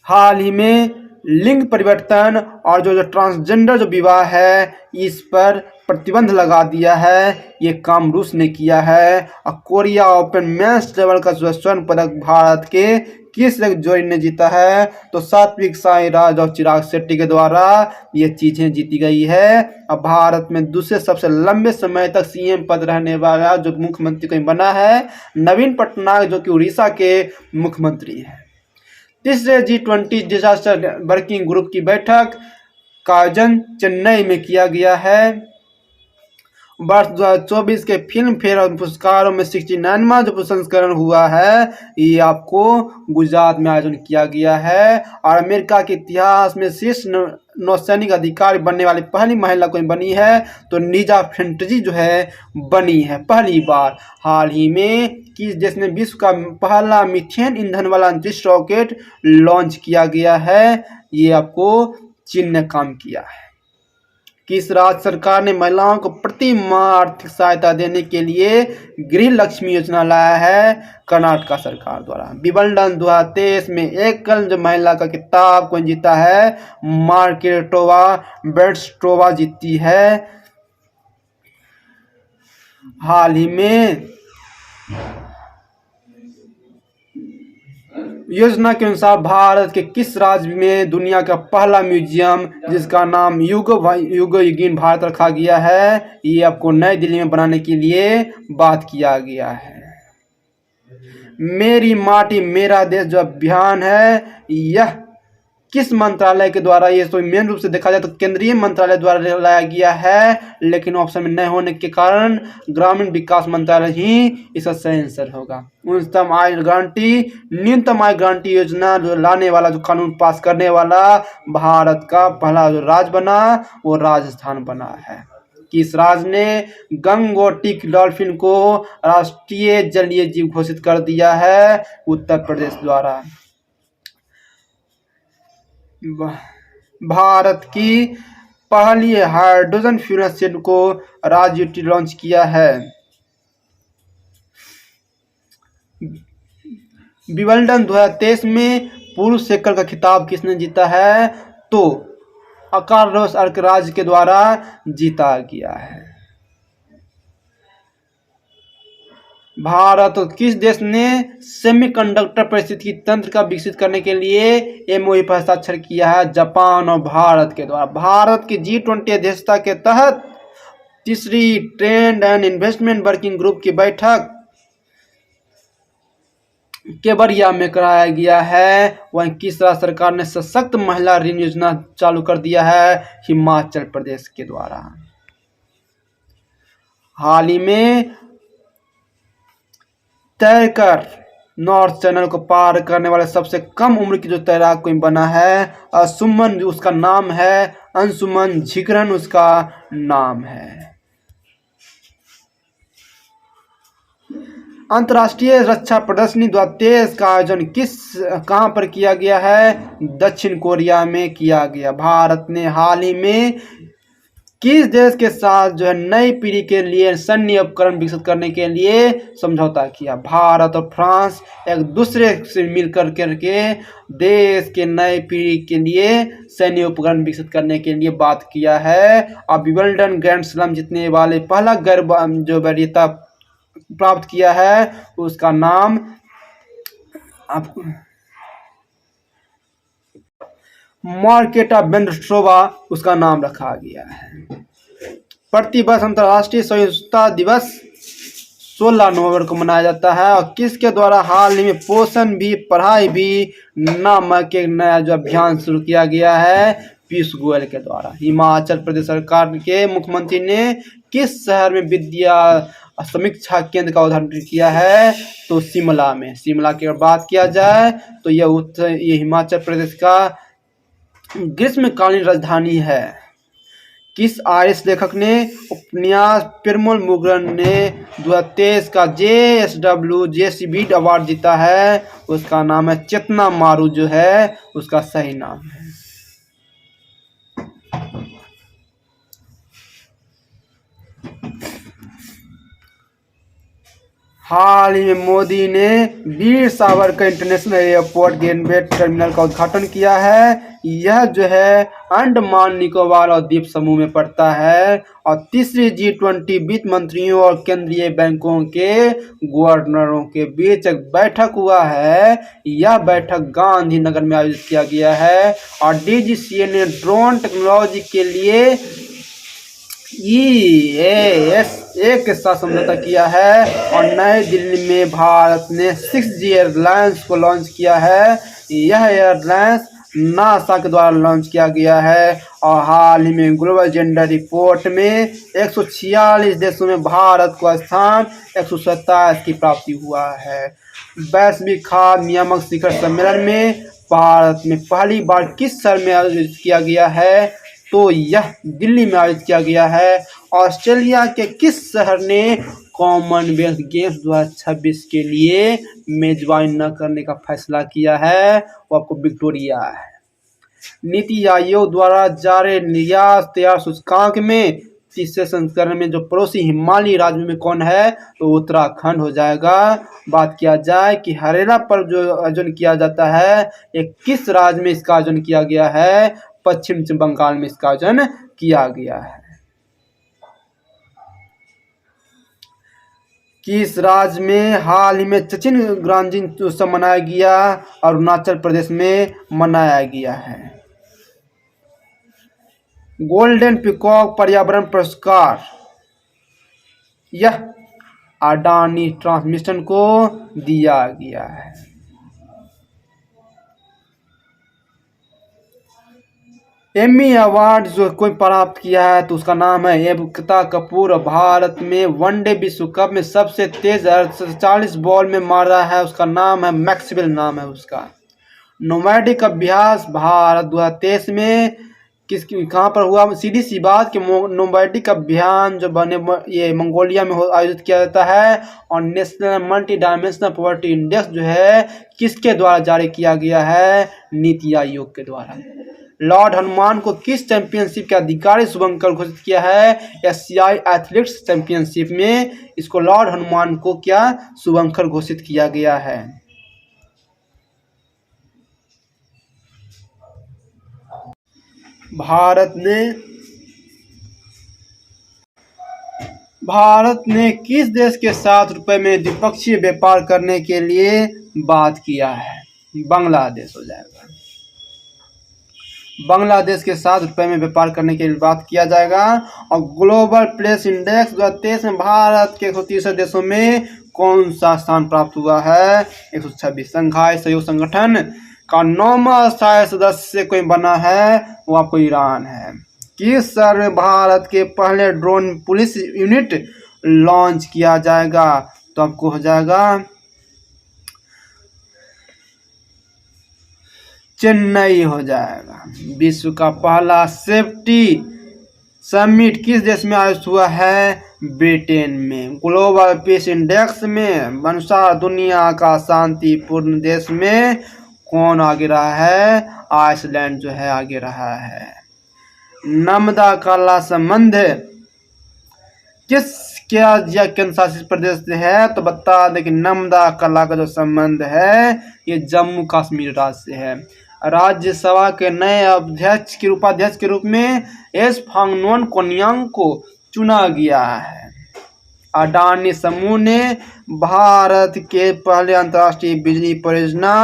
हाल ही में लिंग परिवर्तन और जो ट्रांसजेंडर जो विवाह है इस पर प्रतिबंध लगा दिया है। ये काम रूस ने किया है। और कोरिया ओपन मेंस लेवल का स्वर्ण पदक भारत के किस जोड़ी ने जीता है? तो सात्विक साईराज और चिराग शेट्टी के द्वारा ये चीजें जीती गई है। अब भारत में दूसरे सबसे लंबे समय तक सीएम पद रहने वाला जो मुख्यमंत्री कोई बना है नवीन पटनायक जो कि उड़ीसा के मुख्यमंत्री है। तीसरे G20 डिजास्टर वर्किंग ग्रुप की बैठक का आयोजन चेन्नई में किया गया है। वर्ष 2024 के फिल्म फेयर पुरस्कारों में 69वां जो संस्करण हुआ है ये आपको गुजरात में आयोजन किया गया है। और अमेरिका के इतिहास में शीर्ष नौसैनिक अधिकारी बनने वाली पहली महिला कोई बनी है तो नीजा फेंटजी जो है बनी है पहली बार। हाल ही में किस देश ने विश्व का पहला मीथेन ईंधन वाला अंतरिक्ष रॉकेट लॉन्च किया गया है? ये आपको चीन ने काम किया है। किस राज्य सरकार ने महिलाओं को प्रति माह आर्थिक सहायता देने के लिए गृह लक्ष्मी योजना लाया है? कर्नाटक सरकार द्वारा। विंबलडन 2023 में एकल जो महिला का खिताब कौन जीता है? मार्केटोवा बेट्सोवा जीती है। हाल ही में योजना के अनुसार भारत के किस राज्य में दुनिया का पहला म्यूजियम जिसका नाम युगोगीन भारत रखा गया है? ये आपको नई दिल्ली में बनाने के लिए बात किया गया है। मेरी माटी मेरा देश जो अभियान है यह किस मंत्रालय के द्वारा? ये तो मेन रूप से देखा जाए तो केंद्रीय मंत्रालय द्वारा लाया गया है लेकिन ऑप्शन में नहीं होने के कारण ग्रामीण विकास मंत्रालय ही इसका सही आंसर होगा। न्यूनतम आय गारंटी न्यूनतम आय गारंटी योजना जो लाने वाला जो कानून पास करने वाला भारत का पहला जो राज्य बना वो राजस्थान बना है। किस राज्य ने गंगोटिक डॉल्फिन को राष्ट्रीय जलीय जीव घोषित कर दिया है? उत्तर प्रदेश द्वारा। भारत की पहली हाइड्रोजन फ्यूल सेल को राज्य लॉन्च किया है। विंबलडन 2023 में पुरुष एकल का खिताब किसने जीता है? तो कार्लोस अल्कराज के द्वारा जीता गया है। भारत और किस देश ने सेमीकंडक्टर परिस्थिति तंत्र का विकसित करने के लिए एमओयू पर हस्ताक्षर किया है? जापान और भारत के द्वारा। भारत की G20 अध्यक्षता के तहत तीसरी trade and investment working group की बैठक केवड़िया में कराया गया है। वहीं किस राज्य सरकार ने सशक्त महिला ऋण योजना चालू कर दिया है? हिमाचल प्रदेश के द्वारा। हाल ही में तय कर नॉर्थ चैनल को पार करने वाले सबसे कम उम्र की जो तैराक कोई बना है, असुमन उसका नाम है, अंशुमन झिकरन उसका नाम है। अंतर्राष्ट्रीय रक्षा प्रदर्शनी 2023 का आयोजन कहां पर किया गया है? दक्षिण कोरिया में किया गया। भारत ने हाल ही में किस देश के साथ जो है नई पीढ़ी के लिए सैन्य उपकरण विकसित करने के लिए समझौता किया? भारत और फ्रांस एक दूसरे से मिलकर करके देश के नए पीढ़ी के लिए सैन्य उपकरण विकसित करने के लिए बात किया है। और विंबलडन ग्रैंड स्लैम जीतने वाले पहला गर्व जो वरीयता प्राप्त किया है उसका नाम आपको मार्केटा वेंड्रोस्ट्रोवा उसका नाम रखा गया है। प्रतिवर्ष अंतर्राष्ट्रीय सहिष्णुता दिवस 16 नवंबर को मनाया जाता है और किसके द्वारा हाल ही में पोषण भी पढ़ाई भी नामक एक नया जो अभियान शुरू किया गया है? पीयूष गोयल के द्वारा। हिमाचल प्रदेश सरकार के मुख्यमंत्री ने किस शहर में विद्या समीक्षा केंद्र का उद्घाटन किया है? तो शिमला में। शिमला की अगर बात किया जाए तो ये हिमाचल प्रदेश का ग्रीष्मकालीन राजधानी है। किस आयरिश लेखक ने उपन्यास पेरुमल मुरुगन ने 2023 का JSW अवार्ड जीता है? उसका नाम है चेतना मारू जो है उसका सही नाम है। हाल ही में मोदी ने Veer Savarkar international airport gateway terminal का उद्घाटन किया है। यह जो है अंडमान निकोबार और द्वीप समूह में पड़ता है और तीसरी G20 वित्त मंत्रियों और केंद्रीय बैंकों के गवर्नरों के बीच एक बैठक हुआ है। यह बैठक गांधीनगर में आयोजित किया गया है और DGCA ने ड्रोन टेक्नोलॉजी के लिए EASA के साथ समझौता किया है और नई दिल्ली में भारत ने 6G एयरलाइंस को लॉन्च किया है। यह एयरलाइंस नासा के द्वारा लॉन्च किया गया है और हाल ही में ग्लोबल जेंडर रिपोर्ट में 146 देशों में भारत को स्थान 127 की प्राप्ति हुआ है। वैश्विक खाद्य नियामक शिखर सम्मेलन में भारत में पहली बार किस शहर में आयोजित किया गया है? तो यह दिल्ली में आयोजित किया गया है। ऑस्ट्रेलिया के किस शहर ने कॉमनवेल्थ गेम्स 2026 के लिए मेजबानी न करने का फैसला किया है? वो आपको विक्टोरिया है। नीति आयोग द्वारा जारी निर्यात तैयार सूचकांक में तीसरे संस्करण में जो पड़ोसी हिमालयी राज्य में कौन है? तो उत्तराखंड हो जाएगा। बात किया जाए कि हरेला पर्व जो आयोजन किया जाता है एक किस राज्य में इसका आयोजन किया गया है? पश्चिम बंगाल में इसका आयोजन किया गया है। किस राज्य में हाल ही में चचिन ग्रांजिन उत्सव मनाया गया? अरुणाचल प्रदेश में मनाया गया है। गोल्डन पीकॉक पर्यावरण पुरस्कार यह अडानी ट्रांसमिशन को दिया गया है। एमी अवार्ड जो कोई प्राप्त किया है तो उसका नाम है एकता कपूर। भारत में वनडे विश्व कप में सबसे तेज 40 बॉल में मारा है उसका नाम है मैक्सवेल नाम है उसका। नोमैडिक अभ्यास भारत 2023 में कहाँ पर हुआ? सीधी सी बात कि नोमैडिक अभियान जो बने ये मंगोलिया में आयोजित किया जाता है और national multi dimensional poverty index जो है किसके द्वारा जारी किया गया है? नीति आयोग के द्वारा। लॉर्ड हनुमान को किस चैंपियनशिप के अधिकारी शुभंकर घोषित किया है? एशियाई एथलेटिक्स चैंपियनशिप में इसको लॉर्ड हनुमान को क्या शुभंकर घोषित किया गया है। भारत ने किस देश के साथ रुपए में द्विपक्षीय व्यापार करने के लिए बात किया है? बांग्लादेश हो जाएगा। बांग्लादेश के साथ रुपए में व्यापार करने के लिए बात किया जाएगा। और ग्लोबल प्लेस इंडेक्स 2023 में भारत के 130 देशों में कौन सा स्थान प्राप्त हुआ है? 126। संघाई सहयोग संगठन का 9वां स्थायी सदस्य कोई बना है? वो आपको ईरान है। किस शहर में भारत के पहले ड्रोन पुलिस यूनिट लॉन्च किया जाएगा? तो आपको हो जाएगा चेन्नई हो जाएगा। विश्व का पहला सेफ्टी समिट किस देश में आयोजित हुआ है? ब्रिटेन में। ग्लोबल पीस इंडेक्स में अनुसार दुनिया का शांतिपूर्ण देश में कौन आगे रहा है? आइसलैंड जो है आगे रहा है। नर्मदा काला संबंध किस क्या केंद्र शासित प्रदेश से है? तो बता दें कि नर्मदा काला का जो संबंध है ये जम्मू कश्मीर राज्य से है। राज्यसभा के नए उपाध्यक्ष के रूप में एस फांगनोन कोन्यांग को चुना गया है। अडानी समूह ने भारत के पहले अंतर्राष्ट्रीय बिजली परियोजना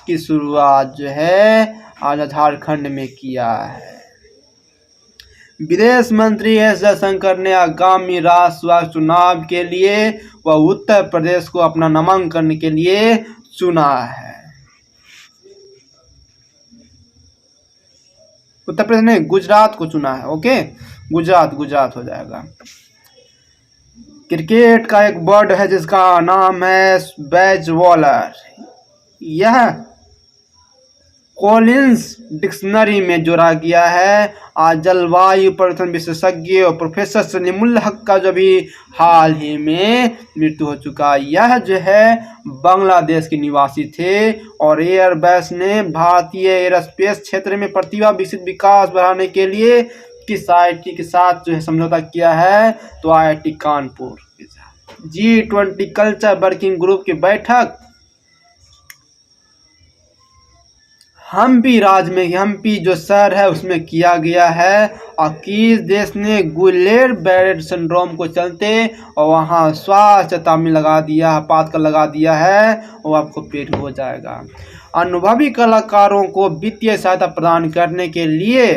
की शुरुआत जो है आज झारखंड में किया है। विदेश मंत्री एस जयशंकर ने आगामी राज्यसभा चुनाव के लिए वह उत्तर प्रदेश को अपना नामांकन के लिए चुना है। उत्तर प्रदेश ने गुजरात को चुना है। ओके, गुजरात हो जाएगा। क्रिकेट का एक बर्ड है जिसका नाम है बेजबॉलर। यह कॉलिंस डिक्शनरी में जोड़ा गया है। आज जलवायु परिवर्तन विशेषज्ञ और प्रोफेसर सलीमुल हक का जो भी हाल ही में मृत्यु हो चुका। यह जो है बांग्लादेश के निवासी थे और एयरबस ने भारतीय एयरस्पेस क्षेत्र में प्रतिभा विकसित विकास बढ़ाने के लिए किस IIT के साथ जो है समझौता किया है? तो IIT Kanpur. G20 culture working group की बैठक हम्पी जो शहर है उसमें किया गया है। और किस देश ने गुलेर बैरेट सिंड्रोम को चलते और वहाँ स्वास्थ्य तामील लगा दिया, आपातकाल लगा दिया है, वो आपको पेट हो जाएगा। अनुभवी कलाकारों को वित्तीय सहायता प्रदान करने के लिए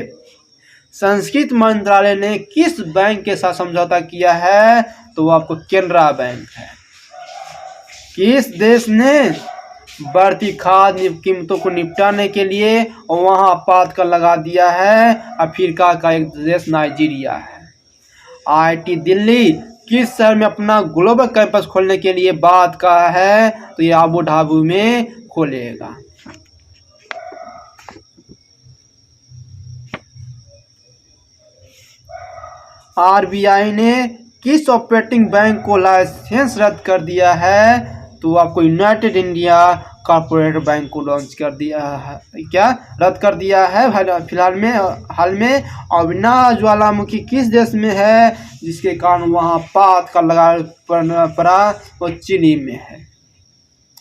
संस्कृत मंत्रालय ने किस बैंक के साथ समझौता किया है? तो वो आपको केनरा बैंक है। किस देश ने बढ़ती खाद्य कीमतों को निपटाने के लिए और वहाँ आपातकाल लगा दिया है? अफ्रीका का एक देश नाइजीरिया है। IIT दिल्ली किस शहर में अपना ग्लोबल कैंपस खोलने के लिए बात कहा है? तो ये अबू धाबी में खोलेगा। RBI ने किस ऑपरेटिंग बैंक को लाइसेंस रद्द कर दिया है? तो आपको यूनाइटेड इंडिया कॉर्पोरेट बैंक को लॉन्च कर दिया है, रद्द कर दिया है हाल में। अविनाश ज्वालामुखी किस देश में है जिसके कारण वहाँ आपातकाल लगाना पड़ा? वो चिली में है।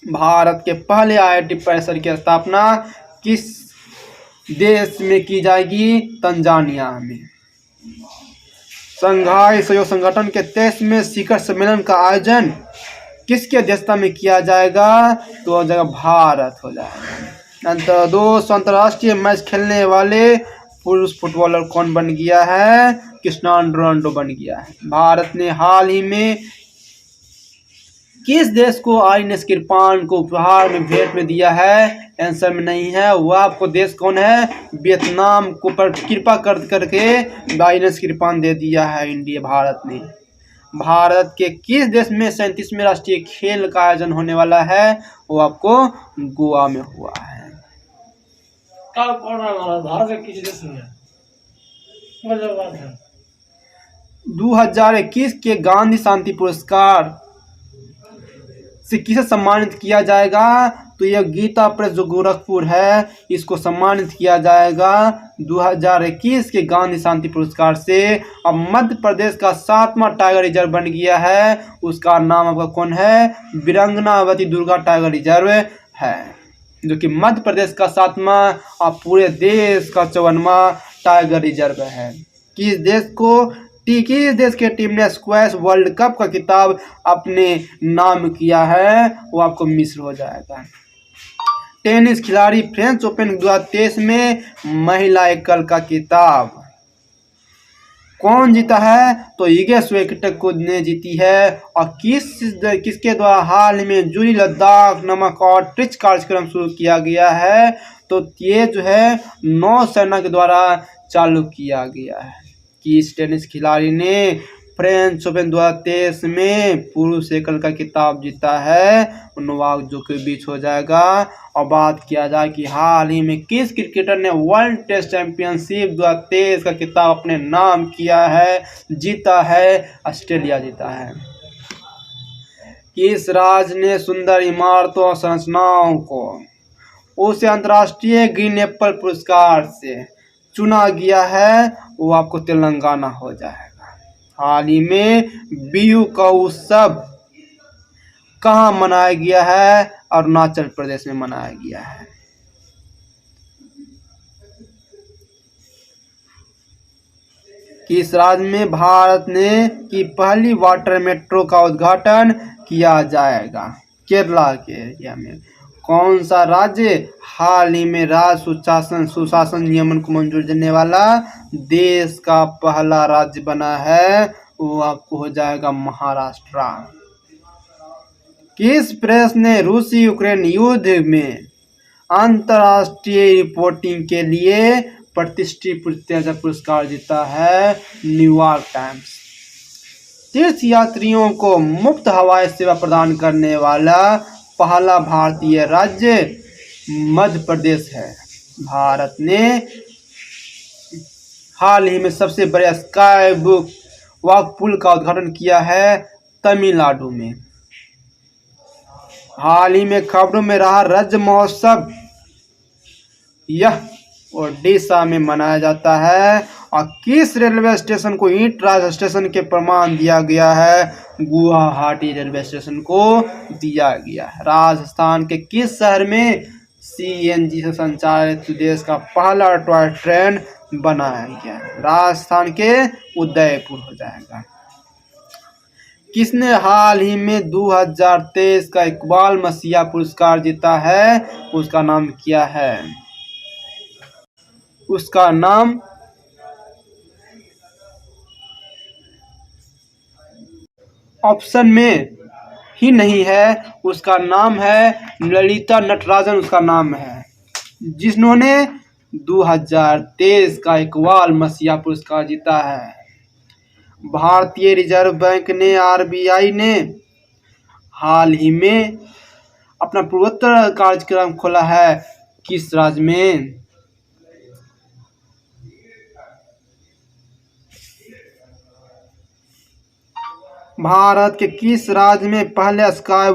भारत के पहले IIT परिसर की स्थापना किस देश में की जाएगी? तंजानिया में। संघाई सहयोग संगठन के 23वें शिखर सम्मेलन का आयोजन किसकी अध्यक्षता में किया जाएगा? तो हो जाएगा भारत हो जाएगा। दोस्तों अंतर्राष्ट्रीय मैच खेलने वाले पुरुष फुटबॉलर कौन बन गया है? क्रिस्टियानो रोनाल्डो बन गया है। भारत ने हाल ही में किस देश को INS किरपान को उपहार में भेंट में दिया है? आंसर में नहीं है। वह आपको देश कौन है? वियतनाम को पर कृपा करके INS किरपान दे दिया है भारत ने। भारत के किस देश में 37वें राष्ट्रीय खेल का आयोजन होने वाला है? वो आपको गोवा में हुआ है। भारत के किस देश में? 2021 के गांधी शांति पुरस्कार से किसे सम्मानित किया जाएगा? तो यह गीता प्रेस जो गोरखपुर है इसको सम्मानित किया जाएगा 2021 के गांधी शांति पुरस्कार से। अब मध्य प्रदेश का 7वां टाइगर रिजर्व बन गया है, उसका नाम आपका कौन है? वीरांगनावती दुर्गा टाइगर रिजर्व है, जो कि मध्य प्रदेश का 7वां और पूरे देश का 54वां टाइगर रिजर्व है। किस देश के टीम ने स्क्वैश वर्ल्ड कप का खिताब अपने नाम किया है? वो आपको मिस्र हो जाएगा। टेनिस खिलाड़ी फ्रेंच ओपन 2023 में महिला एकल का खिताब कौन जीता है? तो इगा स्विएटेक को ने जीती है। और किसके द्वारा हाल में जूली लद्दाख नामक आउटरीच कार्यक्रम शुरू किया गया है? तो ये जो है नौसेना के द्वारा चालू किया गया है। कि इस टेनिस खिलाड़ी ने फ्रेंच ओपन 2023 में पुरुष एकल का खिताब जीता है नोवाक जोकोविच हो जाएगा। और बात किया जाए कि हाल ही में किस क्रिकेटर ने वर्ल्ड टेस्ट चैंपियनशिप 2023 का खिताब अपने नाम किया है, जीता है, ऑस्ट्रेलिया जीता है। किस राज्य ने सुंदर इमारतों और संरचनाओं को उसे अंतर्राष्ट्रीय ग्रीन एप्पल पुरस्कार से चुना गया है, वो आपको तेलंगाना हो जाएगा। हाल ही में बिहू का उत्सव कहाँ मनाया गया है? अरुणाचल प्रदेश में मनाया गया है। किस राज्य में भारत ने की पहली वाटर मेट्रो का उद्घाटन किया जाएगा? केरला के एरिया में। कौन सा राज्य हाल ही में राज्य सुशासन नियमन को मंजूरी देने वाला देश का पहला राज्य बना है? वो आपको हो जाएगा महाराष्ट्र। किस प्रेस ने रूसी यूक्रेन युद्ध में अंतर्राष्ट्रीय रिपोर्टिंग के लिए प्रतिष्ठित पुरस्कार जीता है? New York times. तीर्थ यात्रियों को मुफ्त हवाई सेवा प्रदान करने वाला पहला भारतीय राज्य मध्य प्रदेश है। भारत ने हाल ही में सबसे बड़े स्काई वॉक पुल का उद्घाटन किया है तमिलनाडु में। हाल ही में खबरों में रहा राज्य महोत्सव, यह ओडिशा में मनाया जाता है। और किस रेलवे स्टेशन को ईंट राज स्टेशन के प्रमाण दिया गया है? गुवाहाटी रेलवे स्टेशन को दिया गया है। राजस्थान के किस शहर में सीएनजी से संचालित देश का पहला टॉय ट्रेन बनाया गया है? राजस्थान के उदयपुर हो जाएगा। किसने हाल ही में 2023 का इकबाल मसीहा पुरस्कार जीता है? उसका नाम क्या है? उसका नाम ऑप्शन में ही नहीं है, उसका नाम है ललिता नटराजन, उसका नाम है, जिन्होंने 2023 का इकबाल मसीहा पुरस्कार जीता है। भारतीय रिजर्व बैंक ने आरबीआई ने हाल ही में अपना पूर्वोत्तर कार्यक्रम खोला है किस राज्य में? भारत के किस राज्य में पहले स्काई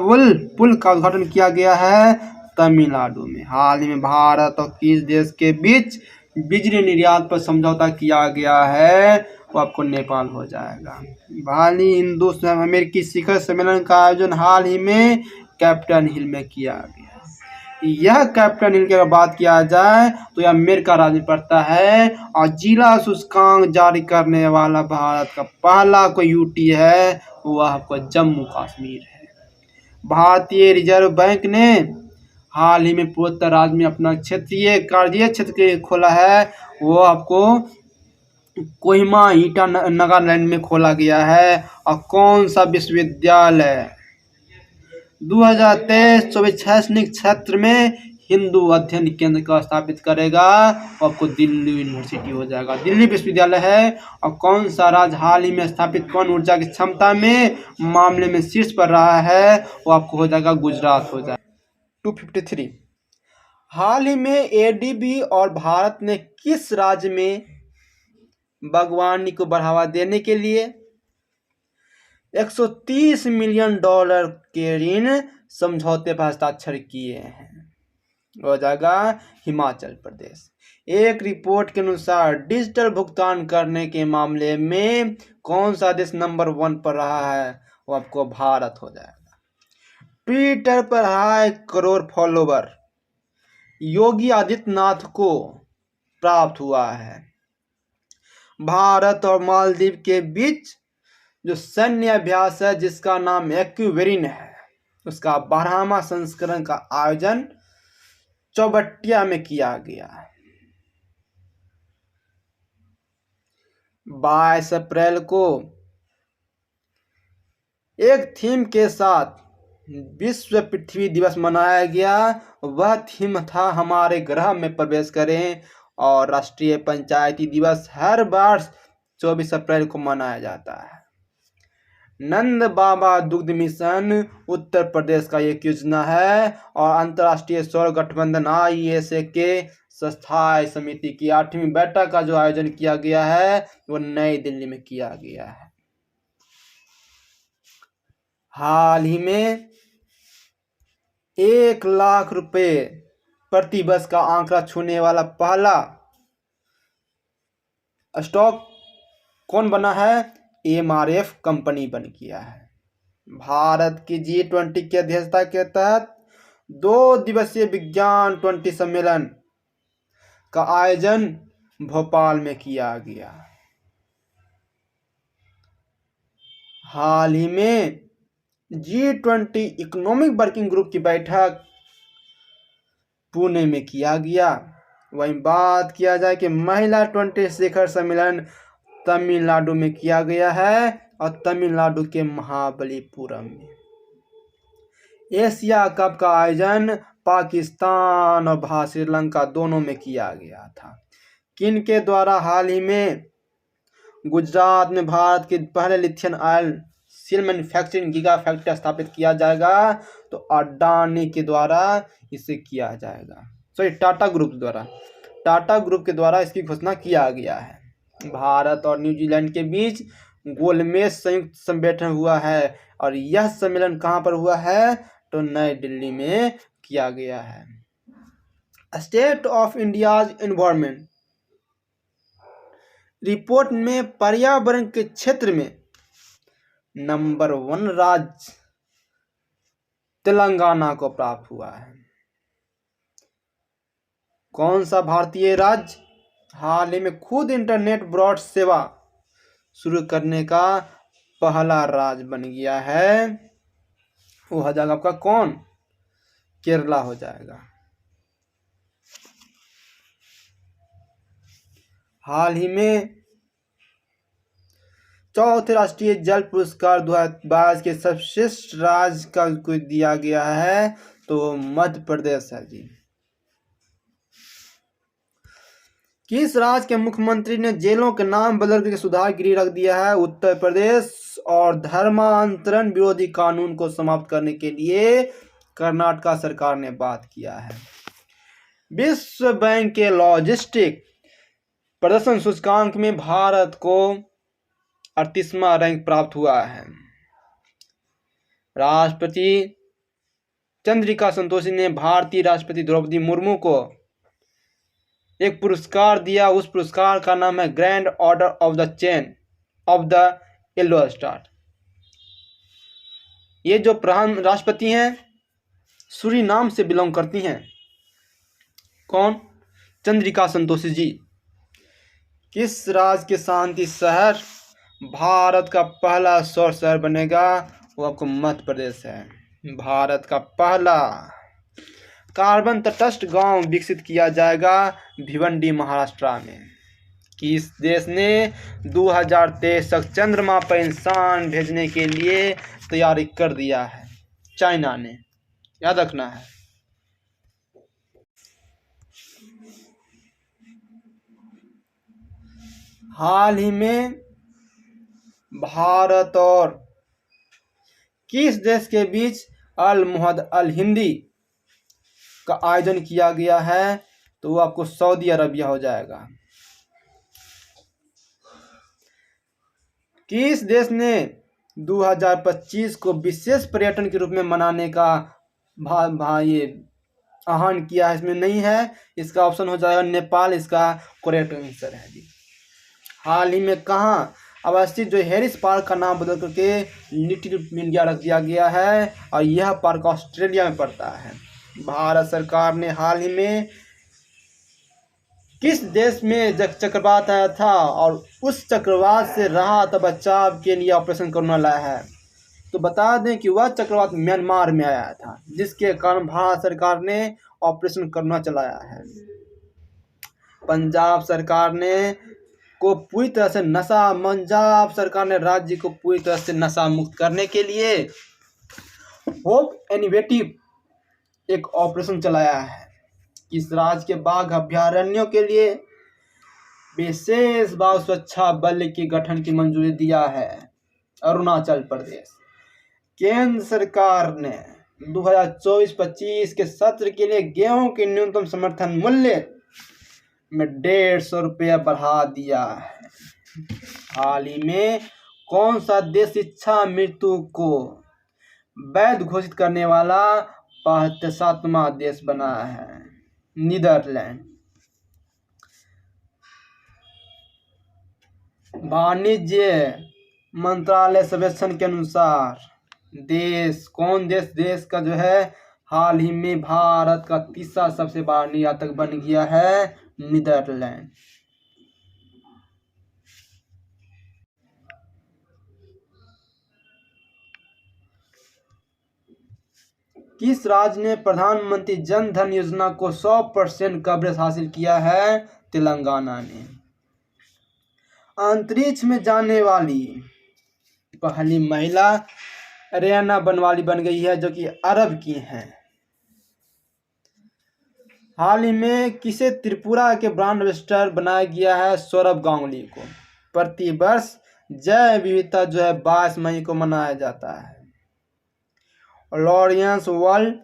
पुल का उद्घाटन किया गया है? तमिलनाडु में। हाल ही में भारत और किस देश के बीच बिजली निर्यात पर समझौता किया गया है? वो आपको नेपाल हो जाएगा। हाल ही हिंदू अमेरिकी शिखर सम्मेलन का आयोजन हाल ही में कैपिटल हिल में किया गया। यह कैपिटल हिल की अगर बात किया जाए तो यह अमेरिका राज्य में पड़ता है और जिला सूचकांक जारी करने वाला भारत का पहला कोई यूटी है, वह आपको जम्मू कश्मीर है। भारतीय रिजर्व बैंक ने हाल ही में पूर्वोत्तर राज्य में अपना क्षेत्रीय कार्य क्षेत्र खोला है, वो आपको कोहिमा नागालैंड में खोला गया है। और कौन सा विश्वविद्यालय 2023-24 शैक्षणिक सत्र में हिंदू अध्ययन केंद्र का स्थापित करेगा? आपको दिल्ली यूनिवर्सिटी हो जाएगा, दिल्ली विश्वविद्यालय है। और कौन सा राज्य हाल ही में स्थापित पवन ऊर्जा की क्षमता में मामले में शीर्ष पर रहा है? वो आपको हो जाएगा गुजरात हो जाएगा। 253। हाल ही में एडीबी और भारत ने किस राज्य में बागवानी को बढ़ावा देने के लिए $130 मिलियन के ऋण समझौते पर हस्ताक्षर किए हैं? हो जाएगा हिमाचल प्रदेश। एक रिपोर्ट के अनुसार डिजिटल भुगतान करने के मामले में कौन सा देश नंबर 1 पर रहा है? वो आपको भारत हो जाएगा। ट्विटर पर 1 करोड़ फॉलोवर योगी आदित्यनाथ को प्राप्त हुआ है। भारत और मालदीव के बीच जो सैन्य अभ्यास है जिसका नाम एक्वेरिन है, उसका 12वां संस्करण का आयोजन चौबटिया में किया गया। 22 अप्रैल को एक थीम के साथ विश्व पृथ्वी दिवस मनाया गया। वह थीम था हमारे ग्रह में प्रवेश करें। और राष्ट्रीय पंचायती दिवस हर वर्ष 24 अप्रैल को मनाया जाता है। नंद बाबा दुग्ध मिशन उत्तर प्रदेश का एक योजना है और अंतर्राष्ट्रीय सौर गठबंधन ISA के स्थायी समिति की 8वीं बैठक का जो आयोजन किया गया है वो नई दिल्ली में किया गया है। हाल ही में 1 लाख रुपए प्रति बस का आंकड़ा छूने वाला पहला स्टॉक कौन बना है? MRF कंपनी बन गया है। भारत की G20 की अध्यक्षता के तहत 2 दिवसीय विज्ञान 20 सम्मेलन का आयोजन भोपाल में किया गया। हाल ही में G20 इकोनॉमिक वर्किंग ग्रुप की बैठक पुणे में किया गया। वहीं बात किया जाए कि महिला 20 शिखर सम्मेलन तमिलनाडु में किया गया है और तमिलनाडु के महाबलीपुरम में। एशिया कप का आयोजन पाकिस्तान और भारत श्रीलंका दोनों में किया गया था। किन के द्वारा हाल ही में गुजरात में भारत के पहले lithium ion cell manufacturing giga factory स्थापित किया जाएगा? तो अडानी के द्वारा इसे किया जाएगा। सॉरी, टाटा ग्रुप के द्वारा इसकी घोषणा किया गया है। भारत और न्यूजीलैंड के बीच गोलमेज संयुक्त सम्मेलन हुआ है और यह सम्मेलन कहां पर हुआ है? तो नई दिल्ली में किया गया है। State of India's environment report में पर्यावरण के क्षेत्र में नंबर 1 राज्य तेलंगाना को प्राप्त हुआ है। कौन सा भारतीय राज्य हाल ही में खुद इंटरनेट ब्रॉड सेवा शुरू करने का पहला राज्य बन गया है? वो हो जाएगा आपका कौन? केरला हो जाएगा। हाल ही में चौथे राष्ट्रीय जल पुरस्कार 2022 के सर्वश्रेष्ठ राज्य का को दिया गया है, तो मध्य प्रदेश है जी। किस राज्य के मुख्यमंत्री ने जेलों के नाम बदल करके सुधार गृह रख दिया है? उत्तर प्रदेश। और धर्मांतरण विरोधी कानून को समाप्त करने के लिए कर्नाटक सरकार ने बात किया है। विश्व बैंक के लॉजिस्टिक प्रदर्शन सूचकांक में भारत को 38वां रैंक प्राप्त हुआ है। राष्ट्रपति चंद्रिका संतोषी ने भारतीय राष्ट्रपति द्रौपदी मुर्मू को एक पुरस्कार दिया। उस पुरस्कार का नाम है grand order of the chain of the yellow star. ये जो प्रधान राष्ट्रपति हैं सूरीनाम से बिलोंग करती हैं। कौन? चंद्रिका संतोषी जी। किस राज्य के शांति शहर भारत का पहला सौर शहर बनेगा? वो आपको मध्य प्रदेश है। भारत का पहला कार्बन तटस्थ गांव विकसित किया जाएगा भिवंडी महाराष्ट्र में। किस देश ने 2023 तक चंद्रमा पर इंसान भेजने के लिए तैयारी कर दिया है? चाइना ने। याद रखना है। हाल ही में भारत और किस देश के बीच अल मुहद अल हिंदी का आयोजन किया गया है? तो वो आपको सऊदी अरबिया हो जाएगा। किस देश ने 2025 को विशेष पर्यटन के रूप में मनाने का ये आह्वान किया है? इसमें नहीं है, इसका ऑप्शन हो जाएगा नेपाल। इसका करेक्ट आंसर है जी। हाल ही में कहाँ अवस्थित जो हैरिस पार्क का नाम बदल करके लिटिल इंडिया रख दिया गया है और यह पार्क ऑस्ट्रेलिया में पड़ता है। भारत सरकार ने हाल ही में किस देश में चक्रवात आया था और उस चक्रवात से राहत और बचाव के लिए ऑपरेशन करने लाया है? तो बता दें कि वह चक्रवात म्यांमार में आया था, जिसके कारण भारत सरकार ने ऑपरेशन करना चलाया है। पंजाब सरकार ने पंजाब सरकार ने राज्य को पूरी तरह से नशा मुक्त करने के लिए होप इनोवेटिव एक ऑपरेशन चलाया है। किस राज्य के बाघ अभ्यारण्यों के लिए विशेष बाघ सुरक्षा बल के गठन की मंजूरी दिया है? अरुणाचल प्रदेश। केंद्र सरकार ने 2024-25 के सत्र के लिए गेहूं के न्यूनतम समर्थन मूल्य में 150 रुपया बढ़ा दिया है। हाल ही में कौन सा देश शिक्षा मृत्यु को वैध घोषित करने वाला 57वां देश बना है? नीदरलैंड। वाणिज्य मंत्रालय सर्वेक्षण के अनुसार देश का जो है हाल ही में भारत का तीसरा सबसे बड़ा निर्यातक बन गया है, नीदरलैंड। किस राज्य ने प्रधानमंत्री जन धन योजना को 100% कवरेज हासिल किया है? तेलंगाना ने। अंतरिक्ष में जाने वाली पहली महिला रेयाना बनवाली बन गई है, जो कि अरब की हैं। हाल ही में किसे त्रिपुरा के ब्रांड एम्बेसडर बनाया गया है? सौरभ गांगुली को। प्रतिवर्ष जैव विविधता जो है 22 मई को मनाया जाता है। Laureus world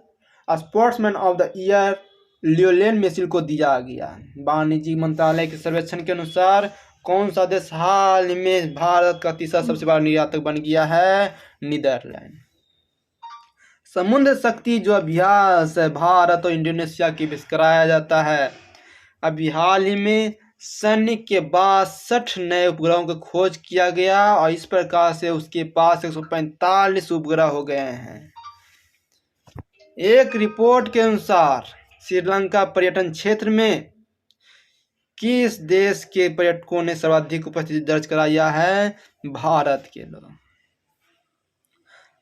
sportsman of the year Lionel Messi को दिया गया। वाणिज्य मंत्रालय के सर्वेक्षण के अनुसार कौन सा देश हाल में भारत का तीसरा सबसे बड़ा निर्यातक बन गया है? नीदरलैंड। समुद्र शक्ति जो अभ्यास है भारत और इंडोनेशिया के बीच कराया जाता है। अभी हाल ही में सैन्य के 62 नए उपग्रहों की खोज किया गया और इस प्रकार से उसके पास 145 उपग्रह हो गए हैं। एक रिपोर्ट के अनुसार श्रीलंका पर्यटन क्षेत्र में किस देश के पर्यटकों ने सर्वाधिक उपस्थिति दर्ज कराया है? भारत के लोग।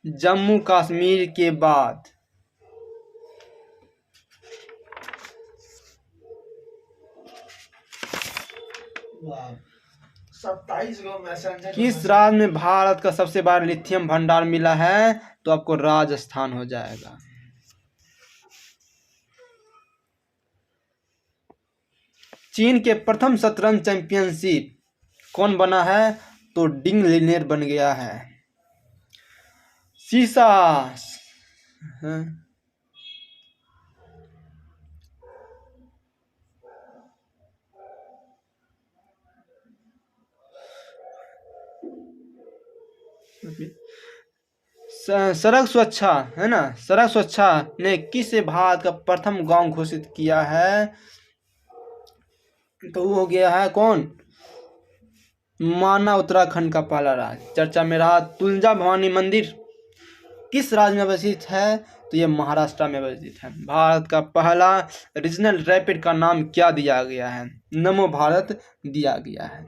जम्मू कश्मीर के बाद किस राज्य में भारत का सबसे बड़ा लिथियम भंडार मिला है? तो आपको राजस्थान हो जाएगा। चीन के प्रथम शतरंज चैंपियनशिप कौन बना है? तो डिंग लिनियर बन गया है। सीसा सड़क सुरक्षा है ना, सड़क सुरक्षा ने किस भारत का प्रथम गांव घोषित किया है? तो वो हो गया है कौन? माना उत्तराखंड का पहला राज्य। चर्चा में रहा तुलजा भवानी मंदिर किस राज्य में अवस्थित है? तो ये महाराष्ट्र में अवस्थित है। भारत का पहला रीजनल रैपिड का नाम क्या दिया गया है? नमो भारत दिया गया है।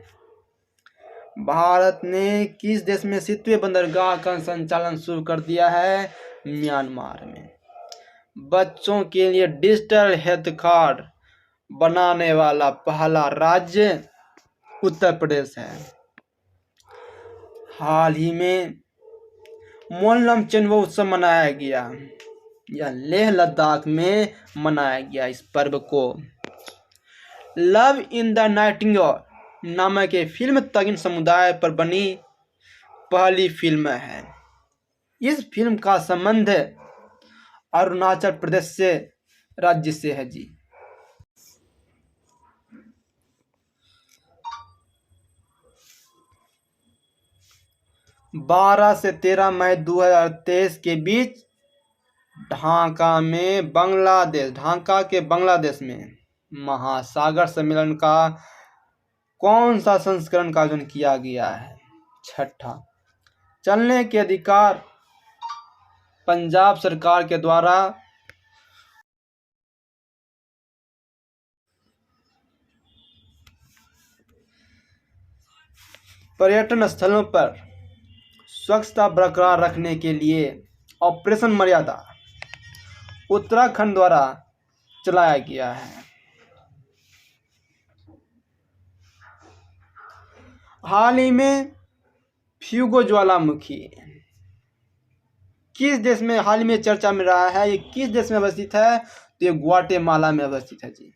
भारत ने किस देश में शीतवीय बंदरगाह का संचालन शुरू कर दिया है? म्यांमार में। बच्चों के लिए डिजिटल हेल्थ कार्ड बनाने वाला पहला राज्य उत्तर प्रदेश है। हाल ही में मोलम चेनवो उत्सव मनाया गया या लेह लद्दाख में मनाया गया। इस पर्व को लव इन द नाइटिंगेल नामक एक फिल्म तगिन समुदाय पर बनी पहली फिल्म है। इस फिल्म का संबंध अरुणाचल प्रदेश से राज्य से है जी। 12 से 13 मई 2023 के बीच ढाका के बांग्लादेश में महासागर सम्मेलन का कौन सा संस्करण का आयोजन किया गया है? 6ठा। चलने के अधिकार पंजाब सरकार के द्वारा पर्यटन स्थलों पर स्वच्छता बरकरार रखने के लिए ऑपरेशन मर्यादा उत्तराखंड द्वारा चलाया गया है। हाल ही में फ्यूगो ज्वालामुखी किस देश में हाल ही में चर्चा में रहा है? ये किस देश में अवस्थित है? तो ये ग्वाटेमाला में अवस्थित है जी।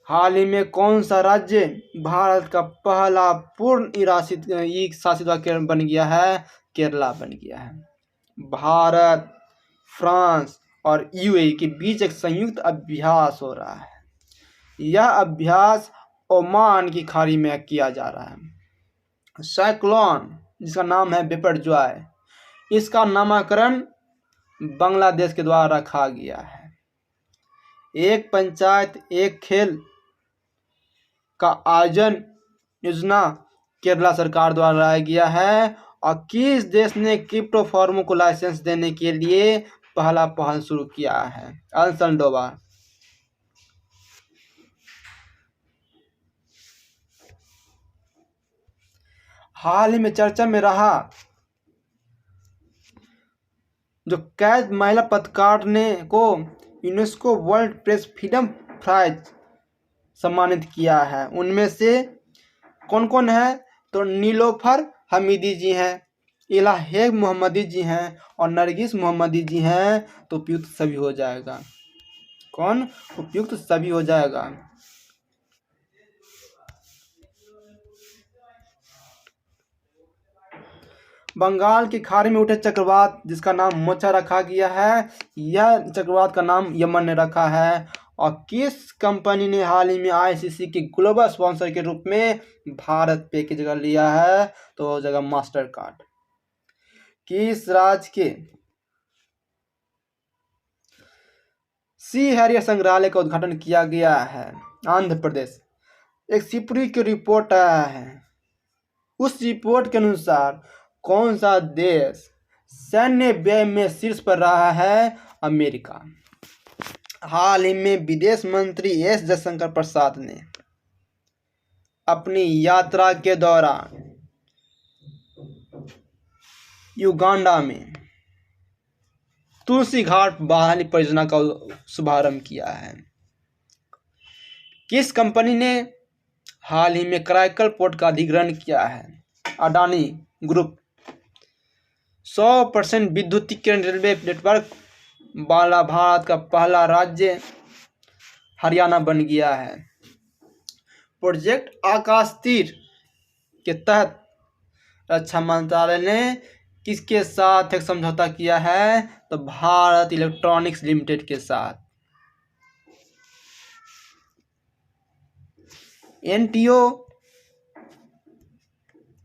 हाल ही में कौन सा राज्य भारत का पहला पूर्ण ई शासित बन गया है? केरला बन गया है। भारत, फ्रांस और यूएई के बीच एक संयुक्त अभ्यास हो रहा है। यह अभ्यास ओमान की खाड़ी में किया जा रहा है। साइक्लोन, जिसका नाम है बिपरजॉय, इसका नामकरण बांग्लादेश के द्वारा रखा गया है। एक पंचायत एक खेल का आयोजन योजना केरला सरकार द्वारा लाया गया है। और किस देश ने क्रिप्टो फर्मों को लाइसेंस देने के लिए पहला पहल शुरू किया है? El Salvador. हाल ही में चर्चा में रहा जो कैद महिला पत्रकार ने को UNESCO world press freedom prize सम्मानित किया है। उनमें से कौन कौन है? तो नीलोफर हमीदी जी हैं, इलाहेग मोहम्मदी जी हैं और नरगिस मोहम्मदी जी हैं। तो उपयुक्त सभी हो जाएगा। कौन? उपयुक्त सभी हो जाएगा। बंगाल की खाड़ी में उठे चक्रवात, जिसका नाम मोचा रखा गया है, यह चक्रवात का नाम यमन ने रखा है। और किस कंपनी ने हाल ही में आईसीसी के ग्लोबल स्पॉन्सर के रूप में भारत पे की जगह लिया है? तो जगह मास्टर कार्ड। किस राज्य के सी हैरियर संग्रहालय का उद्घाटन किया गया है? आंध्र प्रदेश। एक सिपरी की रिपोर्ट आया है, उस रिपोर्ट के अनुसार कौन सा देश सैन्य व्यय में शीर्ष पर रहा है? अमेरिका। हाल ही में विदेश मंत्री एस जयशंकर प्रसाद ने अपनी यात्रा के दौरान युगांडा में तुलसी घाट बहाली परियोजना का शुभारंभ किया है। किस कंपनी ने हाल ही में कराईकल पोर्ट का अधिग्रहण किया है? अडानी ग्रुप। 100% विद्युतीकरण रेलवे नेटवर्क वाला भारत का पहला राज्य हरियाणा बन गया है। प्रोजेक्ट आकाश तीर के तहत रक्षा मंत्रालय ने किसके साथ एक समझौता किया है? तो भारत इलेक्ट्रॉनिक्स लिमिटेड के साथ। एनटीओ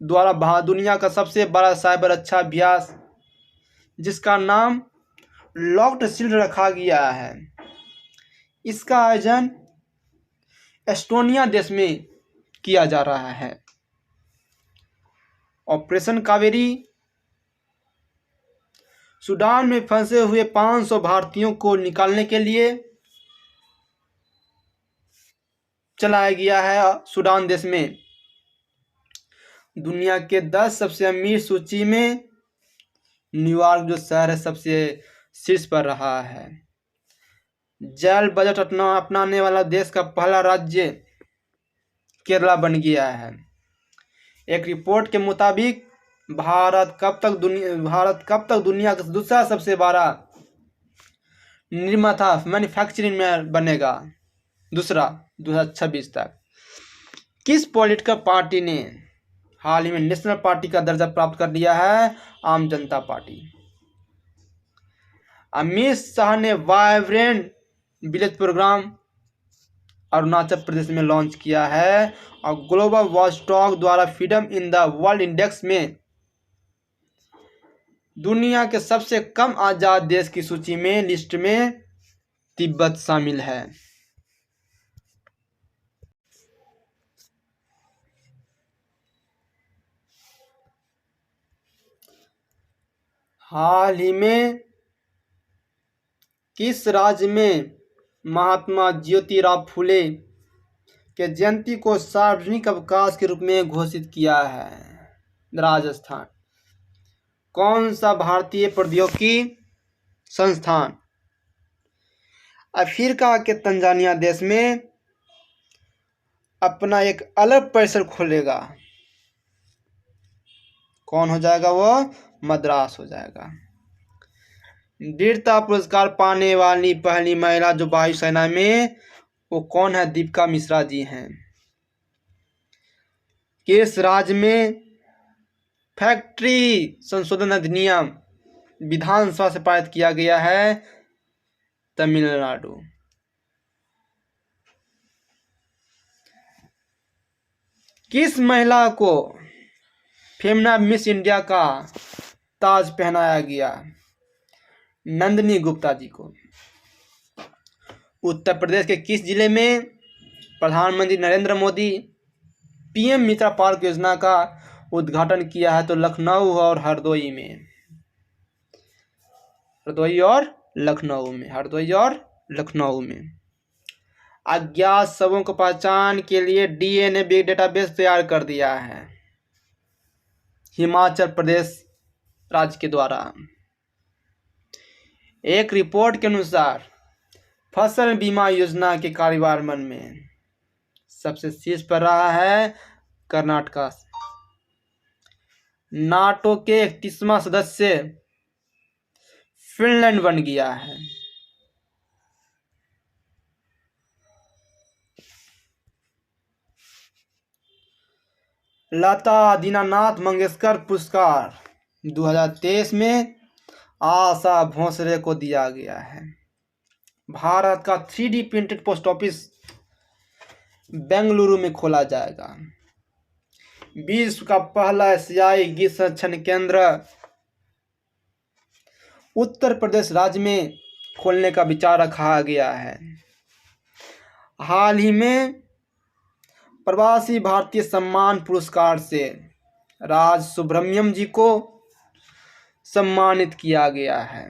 द्वारा दुनिया का सबसे बड़ा साइबर रक्षा अभ्यास, जिसका नाम लॉक्ड शील्ड रखा गया है, इसका आयोजन एस्टोनिया देश में किया जा रहा है। ऑपरेशन कावेरी, सूडान में फंसे हुए 500 भारतीयों को निकालने के लिए चलाया गया है सूडान देश में। दुनिया के 10 सबसे अमीर सूची में न्यूयॉर्क जो शहर है सबसे शीर्ष पर रहा है। जल बजट अपनाने वाला देश का पहला राज्य केरला बन गया है। एक रिपोर्ट के मुताबिक भारत कब तक दुनिया का दूसरा सबसे बड़ा निर्माता मैन्युफैक्चरिंग में बनेगा? दूसरा 2026 तक। किस पॉलिटिकल पार्टी ने हाल ही में नेशनल पार्टी का दर्जा प्राप्त कर लिया है? आम जनता पार्टी। अमित शाह ने vibrant village programme Arunachal Pradesh में लॉन्च किया है। और ग्लोबल वॉचडॉग द्वारा freedom in the world index में दुनिया के सबसे कम आजाद देश की सूची में लिस्ट में तिब्बत शामिल है। हाल ही में किस राज्य में महात्मा ज्योतिराव फुले के जयंती को सार्वजनिक अवकाश के रूप में घोषित किया है? राजस्थान। कौन सा भारतीय प्रौद्योगिकी संस्थान अफ्रीका के तंजानिया देश में अपना एक अलग परिसर खोलेगा? कौन हो जाएगा? वो मद्रास हो जाएगा। वीरता पुरस्कार पाने वाली पहली महिला जो वायुसेना में वो कौन है? दीपिका मिश्रा जी हैं। किस राज्य में फैक्ट्री संशोधन अधिनियम विधानसभा से पारित किया गया है? तमिलनाडु। किस महिला को फेमना मिस इंडिया का ताज पहनाया गया? नंदिनी गुप्ता जी को। उत्तर प्रदेश के किस जिले में प्रधानमंत्री नरेंद्र मोदी पीएम मित्रा पार्क योजना का उद्घाटन किया है? तो लखनऊ और हरदोई में। हरदोई और लखनऊ में। अज्ञात शवों को पहचान के लिए डीएनए बिग डेटाबेस तैयार कर दिया है हिमाचल प्रदेश राज्य के द्वारा। एक रिपोर्ट के अनुसार फसल बीमा योजना के कार्यान्वयन में सबसे शीर्ष पर रहा है कर्नाटका। नाटो के 31वां सदस्य फिनलैंड बन गया है। लता दीनानाथ मंगेशकर पुरस्कार 2023 में आशा भोसले को दिया गया है। भारत का 3D printed post office Bengaluru में खोला जाएगा। विश्व का पहला एशियाई गिद्ध संरक्षण केंद्र उत्तर प्रदेश राज्य में खोलने का विचार रखा गया है। हाल ही में प्रवासी भारतीय सम्मान पुरस्कार से राज सुब्रमण्यम जी को सम्मानित किया गया है।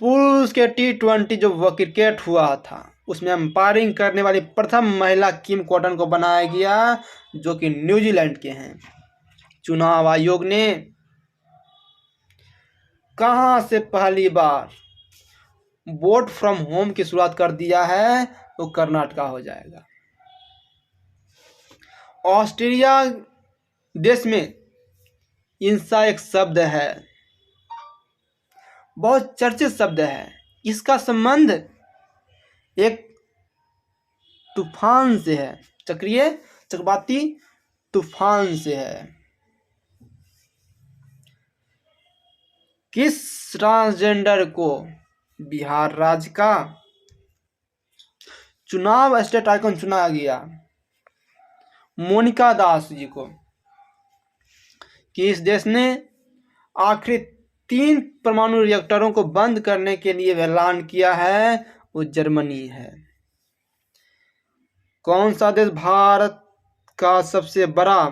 पुरुष के T20 जो क्रिकेट हुआ था उसमें अंपायरिंग करने वाली प्रथम महिला किम कॉटन को बनाया गया, जो कि न्यूजीलैंड के हैं। चुनाव आयोग ने कहां से पहली बार वोट फ्रॉम होम की शुरुआत कर दिया है? तो कर्नाटका हो जाएगा। ऑस्ट्रेलिया देश में इंसा एक शब्द है, बहुत चर्चित शब्द है। इसका संबंध एक तूफान से है, चक्रवाती तूफान से है। किस ट्रांसजेंडर को बिहार राज्य का चुनाव स्टेट आइकन चुना गया? मोनिका दास जी को। किस देश ने आखिरी 3 परमाणु रिएक्टरों को बंद करने के लिए ऐलान किया है? वो जर्मनी है। कौन सा देश भारत का सबसे बड़ा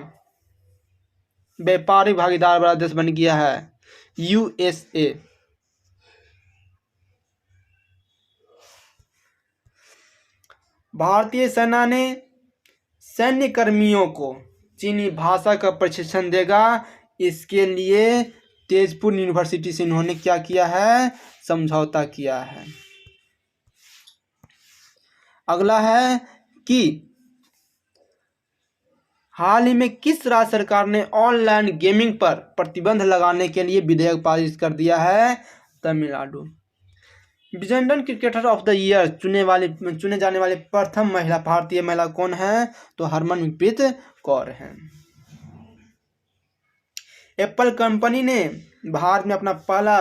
व्यापारिक भागीदार वाला देश बन गया है? USA। भारतीय सेना ने सैन्य कर्मियों को चीनी भाषा का प्रशिक्षण देगा। इसके लिए तेजपुर यूनिवर्सिटी से इन्होंने क्या किया है? समझौता किया है। अगला है कि हाल ही में किस राज्य सरकार ने ऑनलाइन गेमिंग पर प्रतिबंध लगाने के लिए विधेयक पारित कर दिया है? तमिलनाडु। विजेंडर क्रिकेटर ऑफ द ईयर चुने जाने वाली प्रथम भारतीय महिला कौन है? तो हरमनप्रीत कौर हैं। एप्पल कंपनी ने भारत में अपना पहला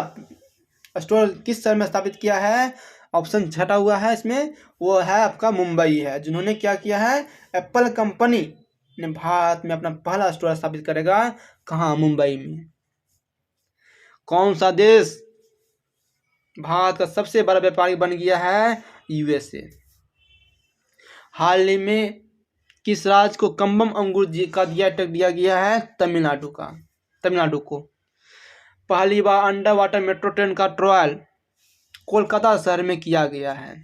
स्टोर किस शहर में स्थापित किया है? ऑप्शन छटा हुआ है इसमें, वो है आपका मुंबई है। जिन्होंने क्या किया है? एप्पल कंपनी ने भारत में अपना पहला स्टोर स्थापित करेगा। कहाँ? मुंबई में। कौन सा देश भारत का सबसे बड़ा व्यापारी बन गया है? USA। हाल ही में किस राज्य को कम्बम अंगूर का दिया गया है? तमिलनाडु को। पहली बार अंडर वाटर मेट्रो ट्रेन का ट्रायल कोलकाता शहर में किया गया है।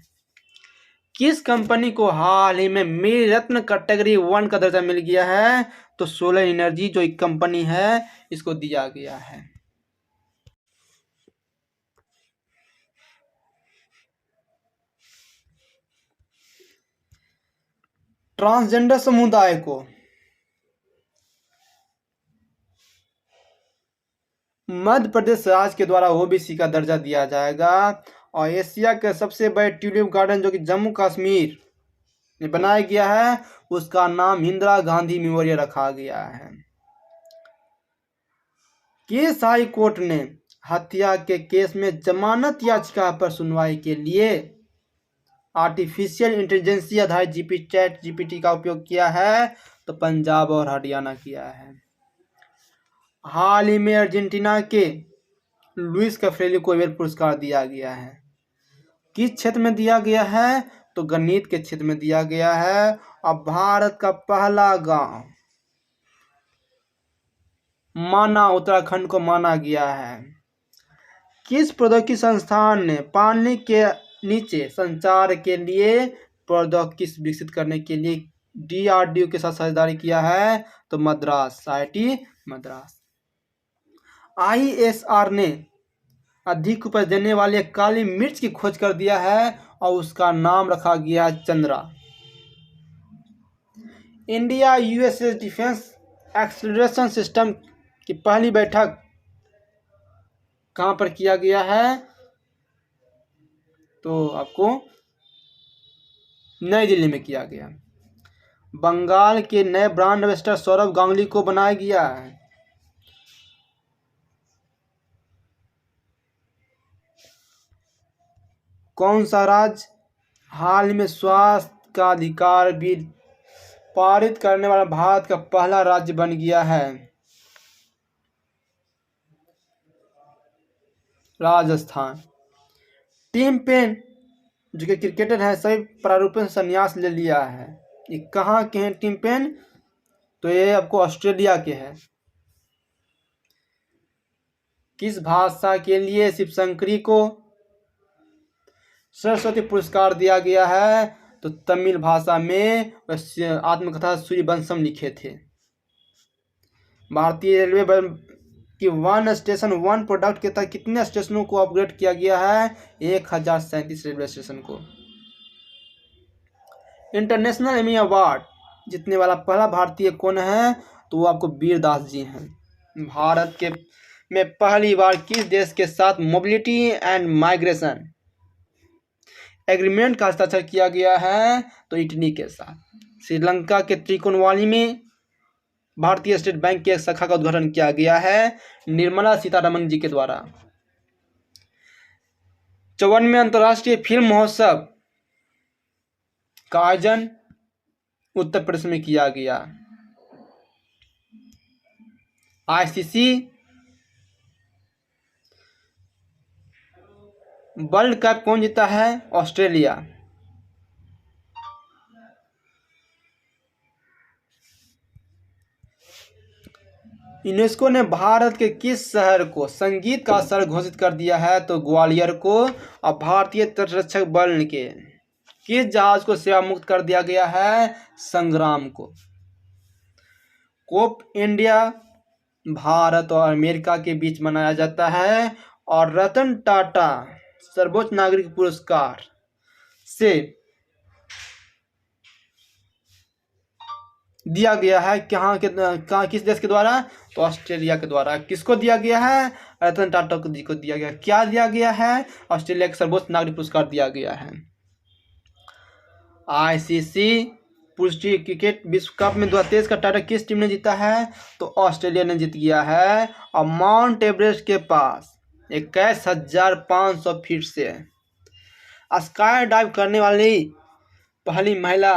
किस कंपनी को हाल ही में मेरी रत्न कैटेगरी 1 का दर्जा मिल गया है? तो सोलर एनर्जी जो एक कंपनी है, इसको दिया गया है। ट्रांसजेंडर समुदाय को मध्य प्रदेश राज्य के द्वारा OBC का दर्जा दिया जाएगा। और एशिया के सबसे बड़े ट्यूलिप गार्डन जो कि जम्मू कश्मीर में बनाया गया है उसका नाम इंदिरा गांधी मेमोरियल रखा गया है। किस हाई कोर्ट ने हत्या के केस में जमानत याचिका पर सुनवाई के लिए आर्टिफिशियल इंटेलिजेंस आधारित चैट जीपीटी का उपयोग किया है? तो पंजाब और हरियाणा किया है। हाल ही में अर्जेंटीना के लुइस कैफ्रेली को नोबेल पुरस्कार दिया गया है। किस क्षेत्र में दिया गया है? तो गणित के क्षेत्र में दिया गया है। अब भारत का पहला गांव माना उत्तराखंड को माना गया है। किस प्रौद्योगिकी संस्थान ने पानी के नीचे संचार के लिए प्रौद्योगिकी विकसित करने के लिए डीआरडीओ के साथ साझेदारी किया है? तो मद्रास आईआईटी मद्रास। आईएसआर ने अधिक उपज देने वाले काली मिर्च की खोज कर दिया है और उसका नाम रखा गया Chandra. India USA defence acceleration system की पहली बैठक कहां पर किया गया है? तो आपको नई दिल्ली में किया गया। बंगाल के नए ब्रांड एम्बेसडर सौरभ गांगुली को बनाया गया है। कौन सा राज्य हाल ही में स्वास्थ्य का अधिकार बिल पारित करने वाला भारत का पहला राज्य बन गया है? राजस्थान। टिम पेन जो कि क्रिकेटर है सभी प्रारूपों से संन्यास ले लिया है। ये कहाँ के हैं टिम पेन? तो ये आपको ऑस्ट्रेलिया के हैं। किस भाषा के लिए शिवशंकरी को सरस्वती पुरस्कार दिया गया है? तो तमिल भाषा में आत्मकथा सूर्यवंशम लिखे थे। भारतीय रेलवे कि वन स्टेशन वन प्रोडक्ट के तहत कितने स्टेशनों को अपग्रेड किया गया है? 1037 रेलवे स्टेशन को। इंटरनेशनल एमी अवार्ड जीतने वाला पहला भारतीय कौन है? तो वो आपको वीरदास जी हैं। भारत के में पहली बार किस देश के साथ मोबिलिटी एंड माइग्रेशन एग्रीमेंट का हस्ताक्षर किया गया है? तो इटली के साथ। श्रीलंका के त्रिकोणवाली में भारतीय स्टेट बैंक की एक शाखा का उद्घाटन किया गया है निर्मला सीतारमण जी के द्वारा। 54वें अंतर्राष्ट्रीय फिल्म महोत्सव का आयोजन उत्तर प्रदेश में किया गया। आईसीसी वर्ल्ड कप कौन जीता है? ऑस्ट्रेलिया। यूनेस्को ने भारत के किस शहर को संगीत का शहर घोषित कर दिया है? तो ग्वालियर को। और भारतीय तटरक्षक बल के किस जहाज को सेवा मुक्त कर दिया गया है? संग्राम को। कोप इंडिया भारत और अमेरिका के बीच मनाया जाता है और रतन टाटा सर्वोच्च नागरिक पुरस्कार से दिया गया है कहाँ किस देश के द्वारा? तो ऑस्ट्रेलिया के द्वारा। किसको दिया गया है? रतन टाटा जी को दिया गया। क्या दिया गया है? ऑस्ट्रेलिया के सर्वोच्च नागरिक पुरस्कार दिया गया है। आईसीसी पुरुष क्रिकेट विश्व कप में 2023 का टाइटल किस टीम ने जीता है? तो ऑस्ट्रेलिया ने जीत गया है। और माउंट एवरेस्ट के पास 21,500 फीट से स्काई डाइव करने वाली पहली महिला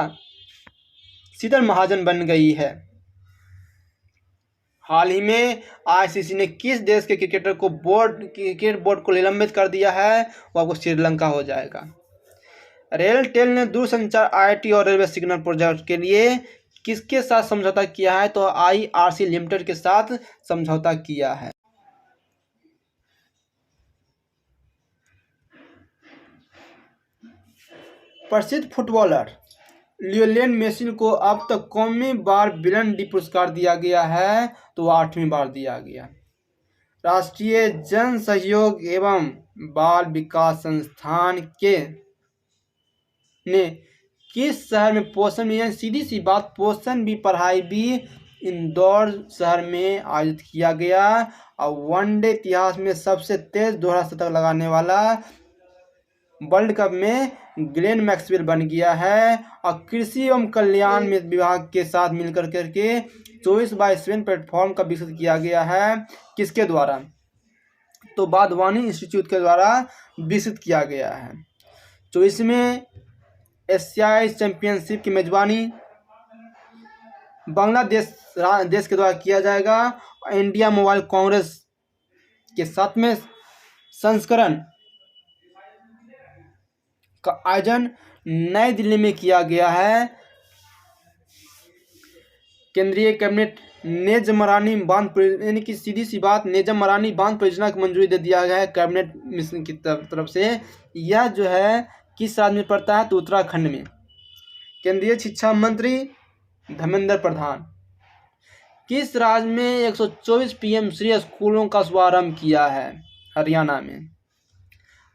शीतल महाजन बन गई है। हाल ही में आईसीसी ने किस देश के क्रिकेटर को क्रिकेट बोर्ड को निलंबित कर दिया है? वो आपको श्रीलंका हो जाएगा। रेलटेल ने दूरसंचार आईटी और रेलवे सिग्नल प्रोजेक्ट के लिए किसके साथ समझौता किया है? तो आईआरसी लिमिटेड के साथ समझौता किया है। प्रसिद्ध फुटबॉलर लियोनेल मेसी को अब तक कौमी बार बिलन डी पुरस्कार दिया गया है? तो 8वीं बार दिया गया। राष्ट्रीय जन सहयोग एवं बाल विकास संस्थान के ने किस शहर में पोषण भी, सीधी सी बात, पोषण भी पढ़ाई भी इंदौर शहर में आयोजित किया गया। और वनडे इतिहास में सबसे तेज दोहरा शतक लगाने वाला वर्ल्ड कप में ग्लेन मैक्सवेल बन गया है। और कृषि एवं कल्याण में विभाग के साथ मिलकर करके 24/7 प्लेटफॉर्म का विकसित किया गया है। किसके द्वारा? तो बागवानी इंस्टीट्यूट के द्वारा विकसित किया गया है। 24वें एशियाई चैंपियनशिप की मेजबानी बांग्लादेश देश के द्वारा किया जाएगा। इंडिया मोबाइल कांग्रेस के 7वें संस्करण का आयोजन नई दिल्ली में किया गया है। केंद्रीय कैबिनेट नेजमरानी बांध, यानी कि सीधी सी बात, नेजमरानी बांध परियोजना को मंजूरी दे दिया गया है कैबिनेट मिशन की तरफ से। यह जो है किस राज्य में पड़ता है? तो उत्तराखंड में। केंद्रीय शिक्षा मंत्री धर्मेंद्र प्रधान किस राज्य में 124 पीएम श्री स्कूलों का शुभारंभ किया है? हरियाणा में।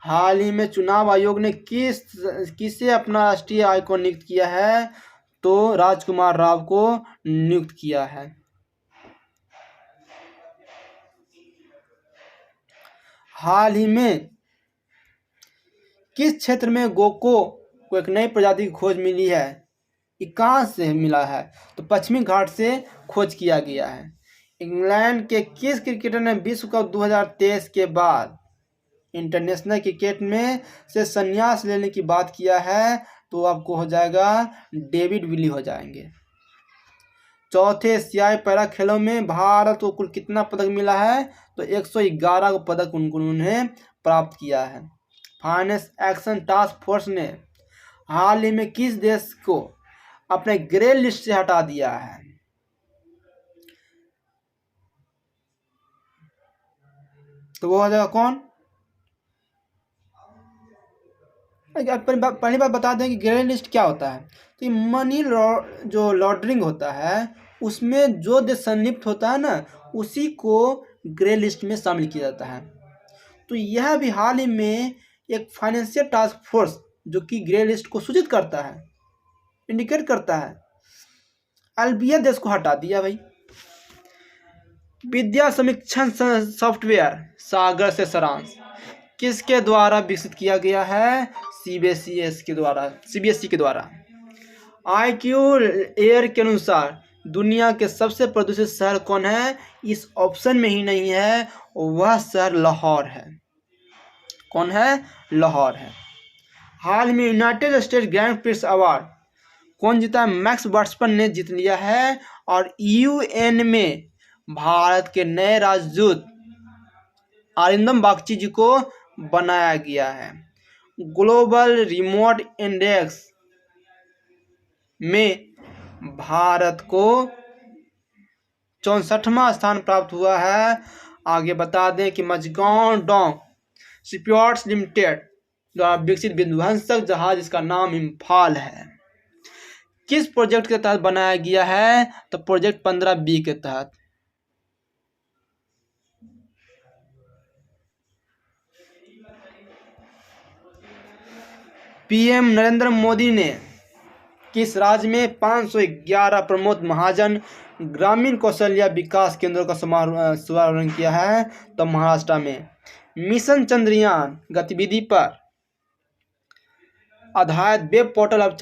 हाल ही में चुनाव आयोग ने किसे अपना राष्ट्रीय आइकॉन नियुक्त किया है? तो राजकुमार राव को नियुक्त किया है। हाल ही में किस क्षेत्र में गोको को एक नई प्रजाति की खोज मिली है? ये कहाँ से मिला है? तो पश्चिमी घाट से खोज किया गया है। इंग्लैंड के किस क्रिकेटर ने विश्व कप 2023 के बाद इंटरनेशनल क्रिकेट में से संन्यास लेने की बात किया है? तो आपको हो जाएगा डेविड विली हो जाएंगे। चौथे एशियाई पैरा खेलों में भारत को कुल कितना पदक मिला है? तो 111 पदक उन्होंने प्राप्त किया है। फाइनेंस एक्शन टास्क फोर्स ने हाल ही में किस देश को अपने ग्रे लिस्ट से हटा दिया है? तो वो हो जाएगा कौन? पहली बात बता दें कि ग्रे लिस्ट क्या होता है। तो ये मनी जो लॉन्ड्रिंग होता है उसमें जो देश संलिप्त होता है ना, उसी को ग्रे लिस्ट में शामिल किया जाता है। तो यह भी हाल ही में एक फाइनेंशियल टास्क फोर्स जो कि ग्रे लिस्ट को सूचित करता है, इंडिकेट करता है, अल्बिया देश को हटा दिया भाई। विद्या समीक्षण सॉफ्टवेयर सागर से सारांश किसके द्वारा विकसित किया गया है? सीबीएसई के द्वारा। IQ एयर के अनुसार दुनिया के सबसे प्रदूषित शहर कौन है? इस ऑप्शन में ही नहीं है, वह शहर लाहौर है। कौन है? लाहौर है। हाल में United states grand prix award कौन जीता? मैक्स वर्स्टन ने जीत लिया है। और UN में भारत के नए राजदूत अरिंदम बागची जी को बनाया गया है। ग्लोबल रिमोट इंडेक्स में भारत को 64वां स्थान प्राप्त हुआ है। आगे बता दें कि मजगांव डॉक शिपयार्ड्स लिमिटेड द्वारा विकसित विध्वंसक जहाज, इसका नाम इम्फाल है, किस प्रोजेक्ट के तहत बनाया गया है? तो प्रोजेक्ट 15B के तहत। PM नरेंद्र मोदी ने किस राज्य में 511 प्रमोद महाजन ग्रामीण कौशल्या विकास केंद्रों का शुभारंभ किया है? तो महाराष्ट्र में। मिशन चंद्रयान गतिविधि पर आधारित वेब पोर्टल अब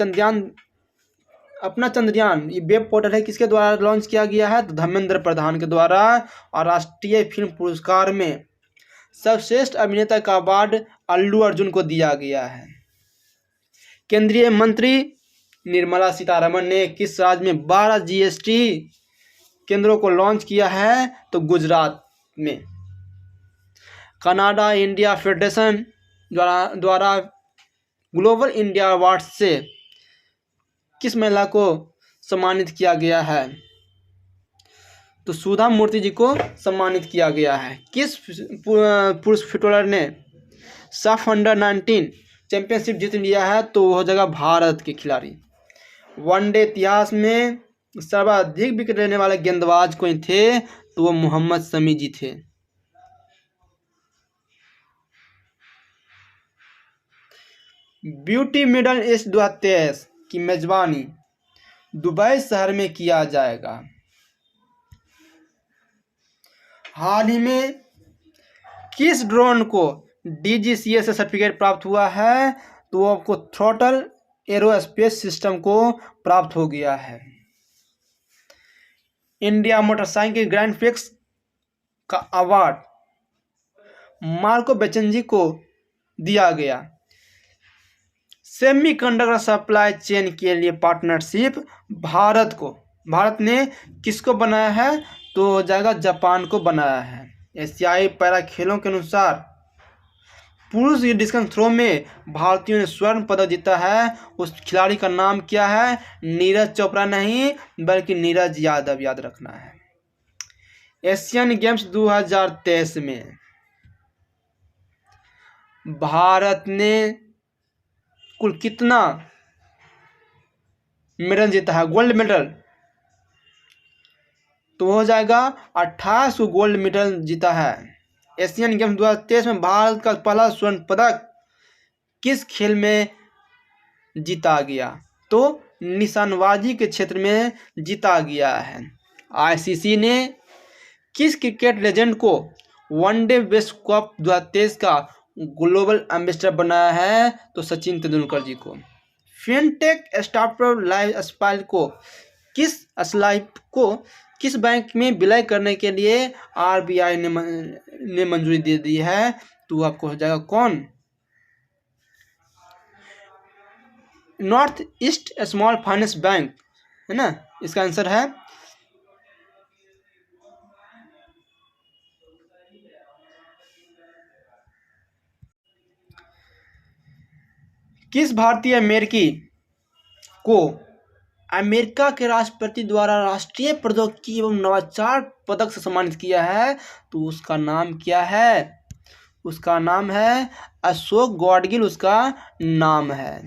चंद्रयान ये वेब पोर्टल है, किसके द्वारा लॉन्च किया गया है? तो धर्मेंद्र प्रधान के द्वारा। और राष्ट्रीय फिल्म पुरस्कार में सर्वश्रेष्ठ अभिनेता का अवार्ड अल्लू अर्जुन को दिया गया है। केंद्रीय मंत्री निर्मला सीतारमण ने किस राज्य में 12 GST केंद्रों को लॉन्च किया है? तो गुजरात में। कनाडा इंडिया फेडरेशन द्वारा ग्लोबल इंडिया अवार्ड से किस महिला को सम्मानित किया गया है? तो सुधा मूर्ति जी को सम्मानित किया गया है। किस पुरुष फुटबॉलर ने साफ अंडर-19 चैंपियनशिप जीत लिया है? तो वो हो जाएगा भारत के खिलाड़ी। वनडे इतिहास में सर्वाधिक विकेट लेने वाले गेंदबाज कोई थे? तो वो मोहम्मद शमी जी थे। ब्यूटी मिडल ईस्ट 2023 की मेजबानी दुबई शहर में किया जाएगा। हाल ही में किस ड्रोन को DGCA से सर्टिफिकेट प्राप्त हुआ है तो वो आपको थ्रॉटल एरोस्पेस सिस्टम को प्राप्त हो गया है। इंडिया मोटरसाइकिल ग्रैंड प्रिक्स का अवार्ड मार्को बेचनजी को दिया गया। सेमीकंडक्टर सप्लाई चेन के लिए पार्टनरशिप भारत ने किसको बनाया है? तो हो जाएगा जापान को बनाया है। एशियाई पैरा खेलों के अनुसार पुरुष डिस्कस थ्रो में भारतीयों ने स्वर्ण पदक जीता है। उस खिलाड़ी का नाम क्या है? नीरज चोपड़ा नहीं बल्कि नीरज यादव, याद रखना है। एशियन गेम्स 2023 में भारत ने कुल कितना मेडल जीता है? गोल्ड मेडल तो हो जाएगा 28 को गोल्ड मेडल जीता है। एशियन गेम्स 2023 में भारत का पहला स्वर्ण पदक किस खेल में जीता गया? तो निशानबाजी के क्षेत्र में जीता गया है। आईसीसी ने किस क्रिकेट लेजेंड को वनडे विश्व कप 2023 का ग्लोबल एम्बेसडर बनाया है? तो सचिन तेंदुलकर जी को। फिनटेक स्टार्टअप लाइफ स्पाइल को किस बैंक में विलय करने के लिए आरबीआई ने मंजूरी दे दी है? तो आपको हो जाएगा कौन? North east small finance bank, है ना, इसका आंसर है। किस भारतीय अमेरिकी को अमेरिका के राष्ट्रपति द्वारा राष्ट्रीय प्रौद्योगिकी एवं नवाचार पदक से सम्मानित किया है? तो उसका नाम क्या है? उसका नाम है अशोक गॉडगिल, उसका नाम है।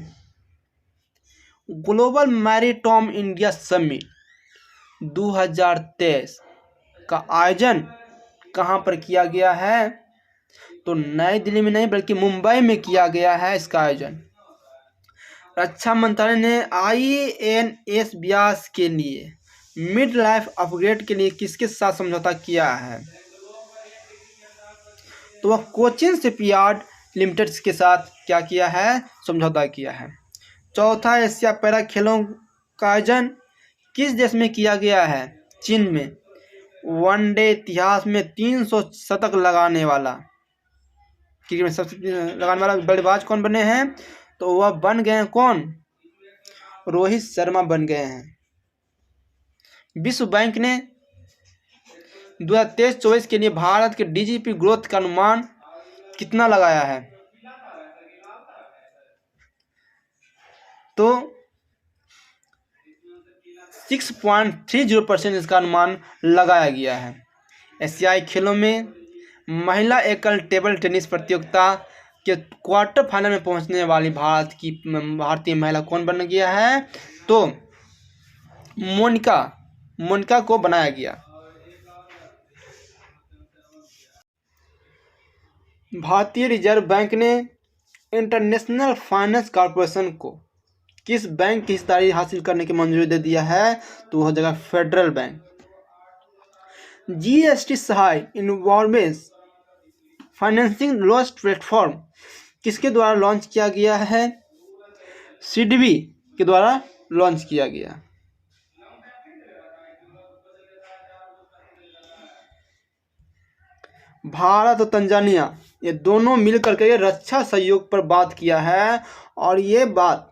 ग्लोबल मैरीटाइम इंडिया समिट 2023 का आयोजन कहाँ पर किया गया है? तो नई दिल्ली में नहीं बल्कि मुंबई में किया गया है इसका आयोजन। रक्षा मंत्रालय ने INS व्यास के लिए मिड लाइफ अपग्रेड के लिए किसके साथ समझौता किया है? तो वह कोचिन शिपयार्ड लिमिटेड के साथ क्या किया है? समझौता किया है। चौथा एशिया पैरा खेलों का आयोजन किस देश में किया गया है? चीन में। वनडे इतिहास में 300 शतक लगाने वाला क्रिकेट में सबसे लगाने वाला बल्लेबाज कौन बने हैं? तो वह बन गए हैं कौन? रोहित शर्मा बन गए हैं। विश्व बैंक ने 2023-24 के लिए भारत के DGP ग्रोथ का अनुमान कितना लगाया है? तो 6.30% इसका अनुमान लगाया गया है। एशियाई खेलों में महिला एकल टेबल टेनिस प्रतियोगिता के क्वार्टर फाइनल में पहुंचने वाली भारतीय महिला कौन बन गया है? तो मोनिका को बनाया गया। भारतीय रिजर्व बैंक ने इंटरनेशनल फाइनेंस कॉर्पोरेशन को किस बैंक की हिस्सेदारी हासिल करने की मंजूरी दे दिया है? तो हो जाएगा फेडरल बैंक। GST सहाय इनवॉल्वेंस फाइनेंसिंग लॉस प्लेटफॉर्म किसके द्वारा लॉन्च किया गया है? सिडबी के द्वारा लॉन्च किया गया। भारत और तंजानिया ये दोनों मिलकर के रक्षा सहयोग पर बात किया है और ये बात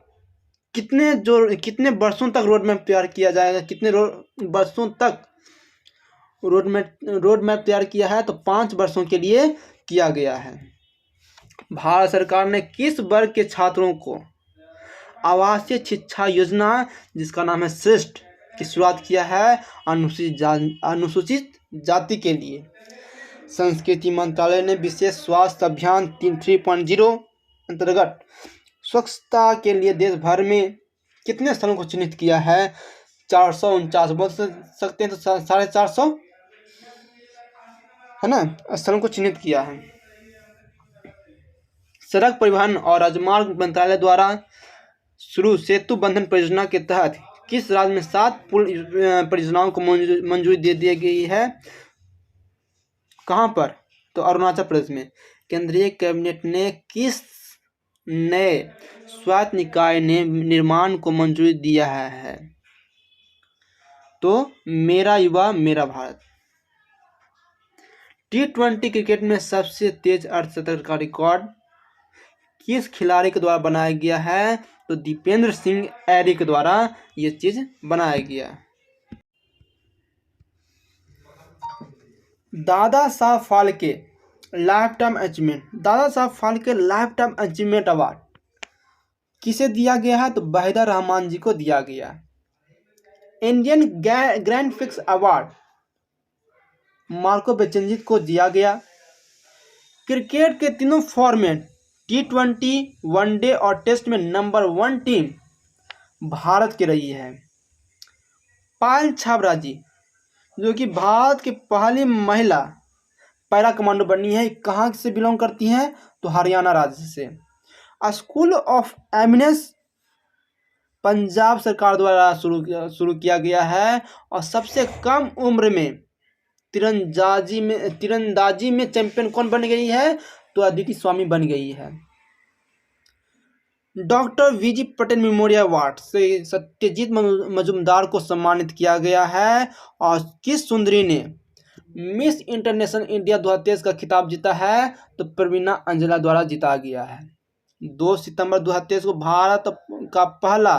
कितने वर्षों तक रोड मैप तैयार किया जाएगा? कितने वर्षों तक रोड मैप तैयार किया है? तो 5 वर्षों के लिए किया गया है। भारत सरकार ने किस वर्ग के छात्रों को आवासीय शिक्षा योजना जिसका नाम है श्रेष्ठ की शुरुआत किया है? अनुसूचित जाति के लिए। संस्कृति मंत्रालय ने विशेष स्वास्थ्य अभियान 3.0 अंतर्गत स्वच्छता के लिए देश भर में कितने स्थलों को चिन्हित किया है? 449 बोल सकते हैं, तो 450 है ना, स्थलों को चिन्हित किया है। सड़क परिवहन और राजमार्ग मंत्रालय द्वारा शुरू सेतु बंधन परियोजना के तहत किस राज्य में 7 पुल परियोजनाओं को मंजूरी दे दी गई है? कहाँ पर? तो अरुणाचल प्रदेश में। केंद्रीय कैबिनेट ने किस नए स्वायत्त निकाय ने निर्माण को मंजूरी दिया है? तो मेरा युवा मेरा भारत। T20 क्रिकेट में सबसे तेज अर्धशतक का रिकॉर्ड किस खिलाड़ी के द्वारा बनाया गया है? तो दीपेंद्र सिंह ऐरी के द्वारा ये चीज बनाया गया। Dada Saheb Phalke life time achievement, Dada Saheb Phalke life time achievement award किसे दिया गया है? तो वहीदा रहमान जी को दिया गया। Indian grand prix award Marco बेचनजीत को दिया गया। क्रिकेट के तीनों फॉर्मेट T20, वनडे और टेस्ट में नंबर 1 टीम भारत की रही है। पायल छाबरा जी जो कि भारत की पहली महिला पैरा कमांडो बनी है, कहाँ से बिलोंग करती हैं? तो हरियाणा राज्य से। स्कूल ऑफ एमिनेंस पंजाब सरकार द्वारा शुरू किया गया है और सबसे कम उम्र में तीरंदाजी में चैंपियन कौन बन गई है? तो अदिति स्वामी बन गई है। Doctor VG Patel memorial award से सत्यजीत मजूमदार को सम्मानित किया गया है। और किस सुंदरी ने मिस इंटरनेशनल इंडिया 2023 का खिताब जीता है? तो प्रवीणा अंजला द्वारा जीता गया है। 2 सितंबर 2023 को भारत का पहला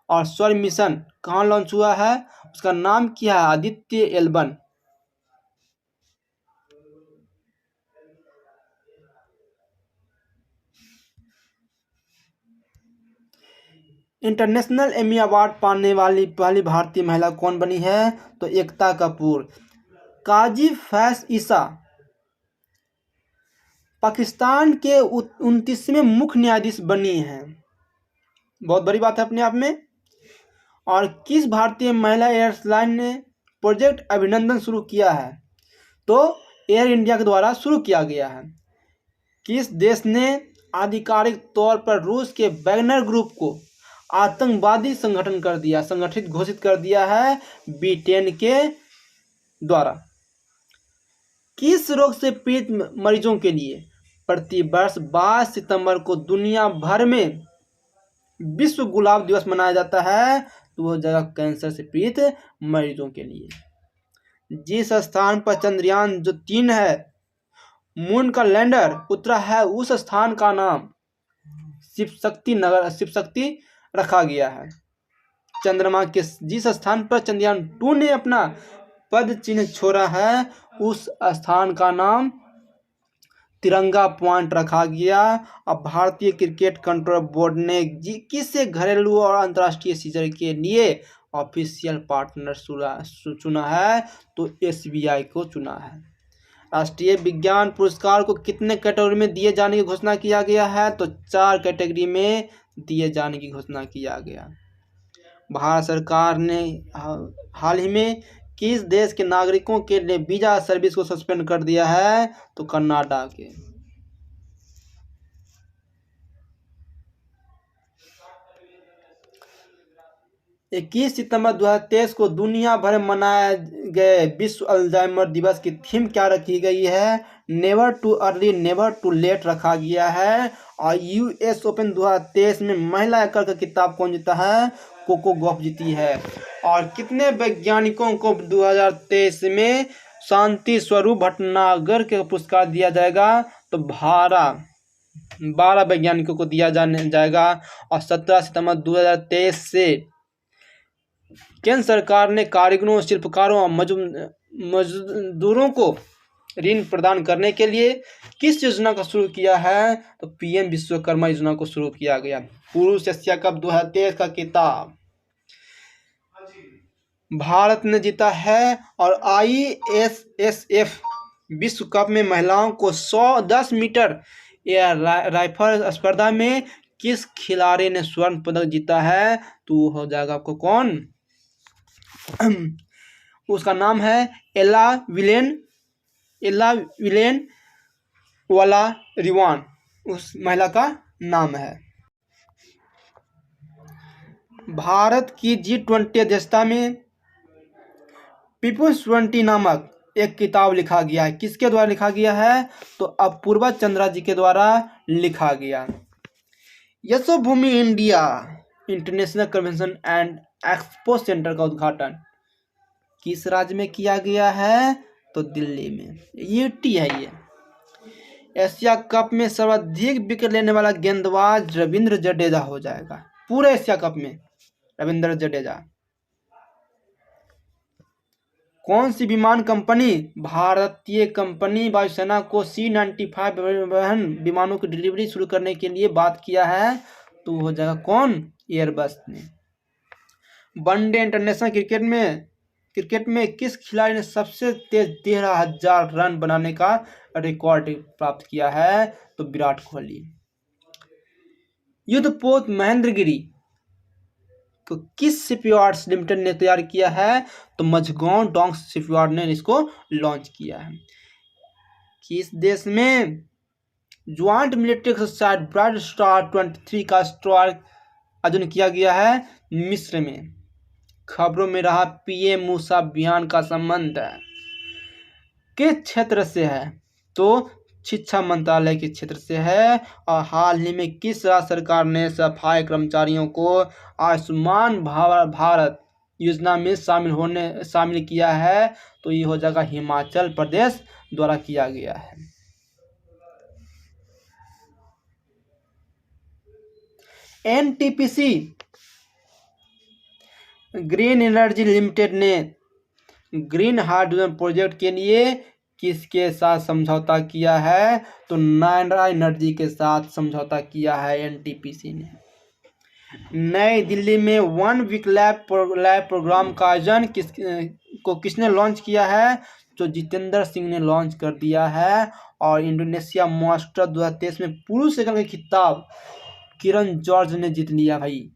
और सौर मिशन कहाँ लॉन्च हुआ है? उसका नाम क्या है? Aditya L1. International Emmy award पाने वाली पहली भारतीय महिला कौन बनी है? तो एकता कपूर। काजी फैज ईसा पाकिस्तान के 29वें मुख्य न्यायाधीश बनी हैं, बहुत बड़ी बात है अपने आप में। और किस भारतीय महिला एयरलाइन ने प्रोजेक्ट अभिनंदन शुरू किया है? तो एयर इंडिया के द्वारा शुरू किया गया है। किस देश ने आधिकारिक तौर पर रूस के वैगनर ग्रुप को आतंकवादी संगठित घोषित कर दिया है? ब्रिटेन के द्वारा। किस रोग से पीड़ित मरीजों के लिए प्रतिवर्ष 22 सितंबर को दुनिया भर में विश्व गुलाब दिवस मनाया जाता है? तो वह जगह कैंसर से पीड़ित मरीजों के लिए। जिस स्थान पर चंद्रयान जो 3 है मून का लैंडर उतरा है, उस स्थान का नाम शिव शक्ति रखा गया है। चंद्रमा के जिस स्थान पर चंद्रयान 2 ने अपना पद चिन्ह छोड़ा है, उस स्थान का नाम तिरंगा पॉइंट रखा गया। अब भारतीय क्रिकेट कंट्रोल बोर्ड ने किसे घरेलू और अंतर्राष्ट्रीय सीजन के लिए ऑफिशियल पार्टनर चुना है? तो SBI को चुना है। राष्ट्रीय विज्ञान पुरस्कार को कितने कैटेगरी में दिए जाने की घोषणा किया गया है? तो 4 कैटेगरी में दिए जाने की घोषणा किया गया। भारत सरकार ने हाल ही में किस देश के नागरिकों के लिए वीजा सर्विस को सस्पेंड कर दिया है? तो कनाडा के। इक्कीस सितंबर 2023 को दुनिया भर में मनाए गए विश्व अल्जाइमर दिवस की थीम क्या रखी गई है? Never too early never too late रखा गया है। और US ओपन 2023 में महिला एकल का खिताब कौन जीता है? कोको गॉफ जीती है। और कितने वैज्ञानिकों को 2023 में शांति स्वरूप भटनागर के पुरस्कार दिया जाएगा? तो 12 वैज्ञानिकों को दिया जाएगा। और 17 सितंबर 2023 से केंद्र सरकार ने कारीगरों, शिल्पकारों और मजदूरों को ऋण प्रदान करने के लिए किस योजना का शुरू किया है? तो PM विश्वकर्मा योजना को शुरू किया गया। पुरुष एशिया कप 2023 का खिताब भारत ने जीता है। और ISSF विश्व कप में महिलाओं को 10 मीटर एयर राइफल स्पर्धा में किस खिलाड़ी ने स्वर्ण पदक जीता है? तो हो जाएगा आपको कौन? उसका नाम है एला विलेन वाला रिवान, उस महिला का नाम है। भारत की G20 अध्यक्षता में पीपुल्स 20 नामक एक किताब लिखा गया है। किसके द्वारा लिखा गया है? तो अपूर्वा चंद्रा जी के द्वारा लिखा गया। Yashobhoomi India international convention and expo centre का उद्घाटन किस राज्य में किया गया है? तो दिल्ली में। यूटी है ये। एशिया कप में सर्वाधिक विकेट लेने वाला गेंदबाज रविंद्र जडेजा हो जाएगा, पूरे एशिया कप में रविंद्र जडेजा। कौन सी विमान कंपनी, भारतीय कंपनी वायुसेना को C-95 परिवहन विमानों की डिलीवरी शुरू करने के लिए बात किया है? तो हो जाएगा कौन? एयरबस ने। वनडे इंटरनेशनल क्रिकेट में किस खिलाड़ी ने सबसे तेज 13,000 रन बनाने का रिकॉर्ड प्राप्त किया है? तो विराट कोहली। युद्धपोत महेंद्रगिरी को किस शिपयार्ड्स लिमिटेड ने तैयार किया है? तो मझगांव डॉक शिपयार्ड ने इसको लॉन्च किया है। किस देश में joint military exercise bright star 23 का स्टार आयोजन किया गया है? मिस्र में। खबरों में रहा पीएम मूसा अभियान का संबंध किस क्षेत्र से है? तो शिक्षा मंत्रालय के क्षेत्र से है। और हाल ही में किस राज्य सरकार ने सफाई कर्मचारियों को आयुष्मान भारत योजना में शामिल किया है? तो ये हो जाएगा हिमाचल प्रदेश द्वारा किया गया है। एनटीपीसी ग्रीन एनर्जी लिमिटेड ने ग्रीन हाइड्रोजन प्रोजेक्ट के लिए किसके साथ समझौता किया है? तो नायरा एनर्जी के साथ समझौता किया है एनटीपीसी ने। नई दिल्ली में 1 वीक लैब प्रोग्राम का आयोजन किसने लॉन्च किया है? तो जितेंद्र सिंह ने लॉन्च कर दिया है। और इंडोनेशिया मास्टर 2023 में पुरुष एकल का खिताब किरण जॉर्ज ने जीत लिया भाई।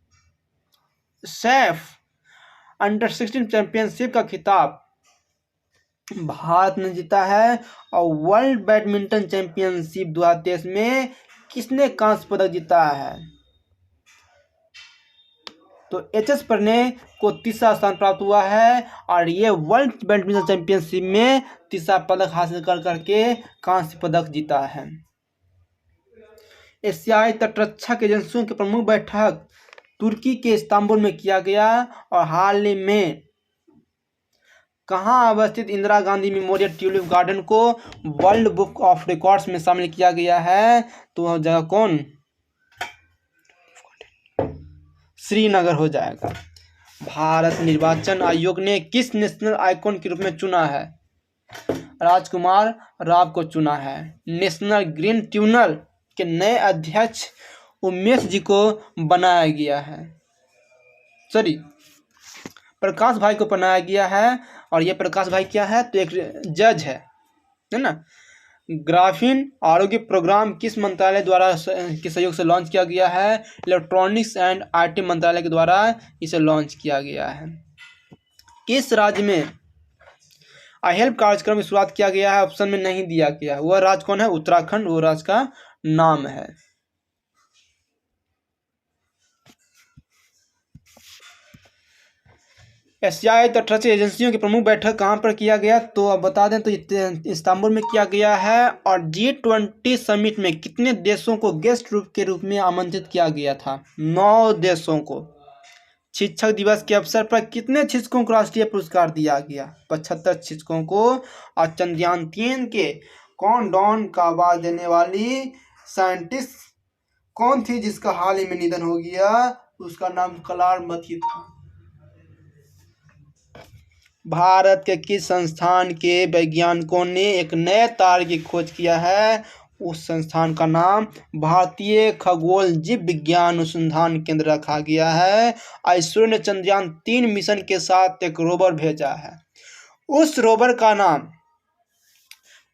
सैफ अंडर 16 चैंपियनशिप का खिताब भारत ने जीता है। और वर्ल्ड बैडमिंटन चैंपियनशिप 2023 में किसने कांस्य पदक जीता है? तो एचएस प्रणय को तीसरा स्थान प्राप्त हुआ है। और ये वर्ल्ड बैडमिंटन चैंपियनशिप में तीसरा पदक हासिल करके कांस्य पदक जीता है। एशियाई तटरक्षक एजेंसियों की प्रमुख बैठक तुर्की के इस्तांबुल में किया गया। और हाल ही में कहाँ अवस्थित Indira Gandhi memorial tulip garden को वर्ल्ड बुक ऑफ रिकॉर्ड्स में शामिल किया गया है? तो जगह कौन? श्रीनगर हो जाएगा। भारत निर्वाचन आयोग ने किस नेशनल आइकॉन के रूप में चुना है? राजकुमार राव को चुना है। नेशनल ग्रीन ट्रिब्यूनल के नए अध्यक्ष उमेश जी को बनाया गया है, प्रकाश भाई को बनाया गया है। और ये प्रकाश भाई क्या है? तो एक जज है ना। ग्राफीन आरोग्य प्रोग्राम किस मंत्रालय द्वारा के सहयोग से लॉन्च किया गया है? इलेक्ट्रॉनिक्स एंड आईटी मंत्रालय के द्वारा इसे लॉन्च किया गया है। किस राज्य में आई हेल्प कार्यक्रम की शुरुआत किया गया है? ऑप्शन में नहीं दिया गया। वह राज्य कौन है? उत्तराखंड वो राज्य का नाम है। एशियाई तटरक्षक एजेंसियों की प्रमुख बैठक कहाँ पर किया गया? तो अब बता दें तो इस्तांबुल में किया गया है। और G20 समिट में कितने देशों को गेस्ट के रूप में आमंत्रित किया गया था? 9 देशों को। शिक्षक दिवस के अवसर पर कितने शिक्षकों को राष्ट्रीय पुरस्कार दिया गया? 75 शिक्षकों को। और चंद्रयान 3 के काउंटडाउन का आवाज देने वाली साइंटिस्ट कौन थी जिसका हाल ही में निधन हो गया? उसका नाम कलारमथी था। भारत के किस संस्थान के वैज्ञानिकों ने एक नए तारे की खोज किया है? उस संस्थान का नाम भारतीय खगोल जीव विज्ञान अनुसंधान केंद्र रखा गया है। इसरो ने चंद्रयान 3 मिशन के साथ एक रोवर भेजा है। उस रोवर का नाम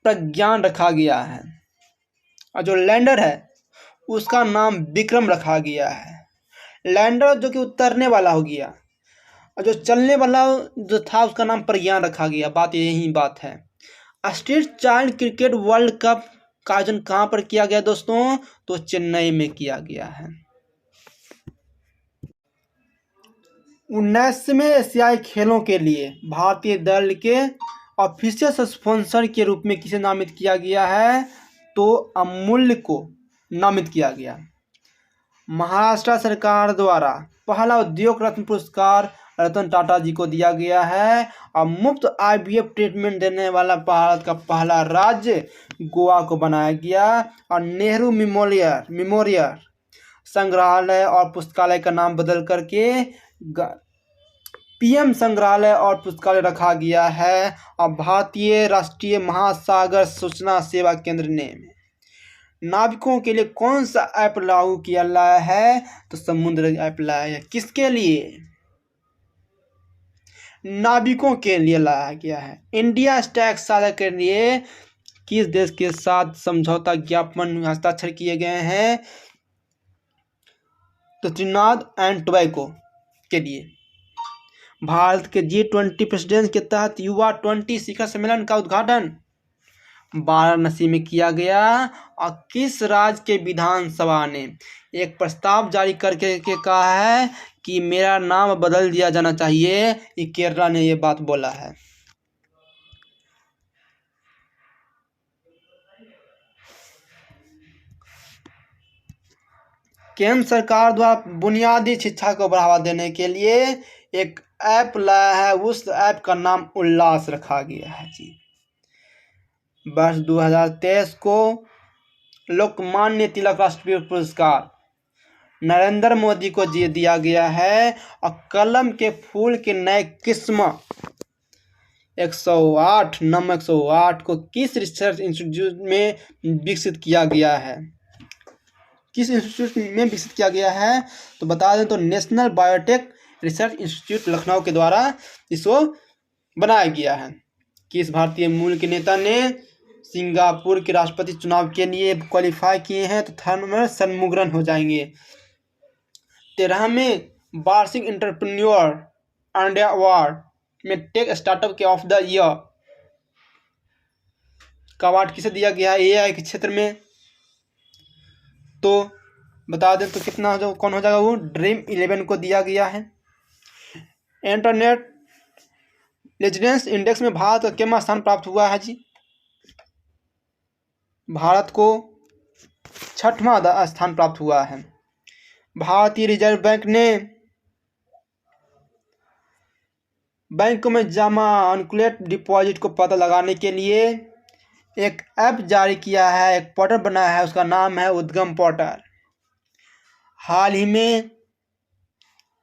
प्रज्ञान रखा गया है। और जो लैंडर है उसका नाम विक्रम रखा गया है। लैंडर जो कि उतरने वाला हो गया, और जो चलने वाला जो था उसका नाम प्रज्ञान रखा गया। बात यही बात है। Street child cricket world cup का आयोजन कहाँ पर किया गया दोस्तों? तो चेन्नई में किया गया है। 19वें एशियाई खेलों के लिए भारतीय दल के ऑफिशियल स्पॉन्सर के रूप में किसे नामित किया गया है? तो अमूल्य को नामित किया गया। महाराष्ट्र सरकार द्वारा पहला उद्योग रत्न पुरस्कार रतन टाटा जी को दिया गया है। और मुफ्त IVF ट्रीटमेंट देने वाला भारत का पहला राज्य गोवा को बनाया गया। और नेहरू मेमोरियल संग्रहालय और पुस्तकालय का नाम बदल करके PM संग्रहालय और पुस्तकालय रखा गया है। और भारतीय राष्ट्रीय महासागर सूचना सेवा केंद्र ने नाविकों के लिए कौन सा ऐप लागू किया लाया है? तो समुद्र ऐप लाया है। किसके लिए? नाविकों के लिए लाया गया है। इंडिया स्टैक साझा के लिए किस देश के साथ समझौता ज्ञापन हस्ताक्षर किए गए हैं? तो त्रिनाद एंड टोबैगो के लिए। भारत के G20 प्रेसिडेंस के तहत युवा 20 शिखर सम्मेलन का उद्घाटन वाराणसी में किया गया। और किस राज्य के विधानसभा ने एक प्रस्ताव जारी करके कहा है कि मेरा नाम बदल दिया जाना चाहिए? ये केरला ने ये बात बोला है। केंद्र सरकार द्वारा बुनियादी शिक्षा को बढ़ावा देने के लिए एक ऐप लाया है। उस ऐप का नाम उल्लास रखा गया है जी। वर्ष 2023 को लोकमान्य तिलक राष्ट्रीय पुरस्कार नरेंद्र मोदी को दिया गया है। और कलम के फूल के नए किस्म 108 नंबर 108 को किस रिसर्च इंस्टीट्यूट में विकसित किया गया है? किस इंस्टीट्यूट में विकसित किया गया है? तो बता दें तो national biotech research institute Lucknow के द्वारा इसको बनाया गया है। किस भारतीय मूल के नेता ने सिंगापुर के राष्ट्रपति चुनाव के लिए क्वालिफाई किए हैं? तो थर्मल षणमुगम हो जाएंगे। 13वें वार्षिक एंटरप्रेन्योर इंडिया अवार्ड में टेक स्टार्टअप के ऑफ द ईयर का अवार्ड किसे दिया गया है? AI के क्षेत्र में। तो बता दें तो कितना जो कौन हो जाएगा? वो ड्रीम 11 को दिया गया है। इंटरनेट लेजिडेंस इंडेक्स में भारत का कितना स्थान प्राप्त हुआ है जी? भारत को 6वां स्थान प्राप्त हुआ है। भारतीय रिजर्व बैंक ने बैंकों में जमा अनक्लेम्ड डिपॉजिट को पता लगाने के लिए एक ऐप जारी किया है, एक पोर्टल बनाया है। उसका नाम है उद्गम पोर्टल। हाल ही में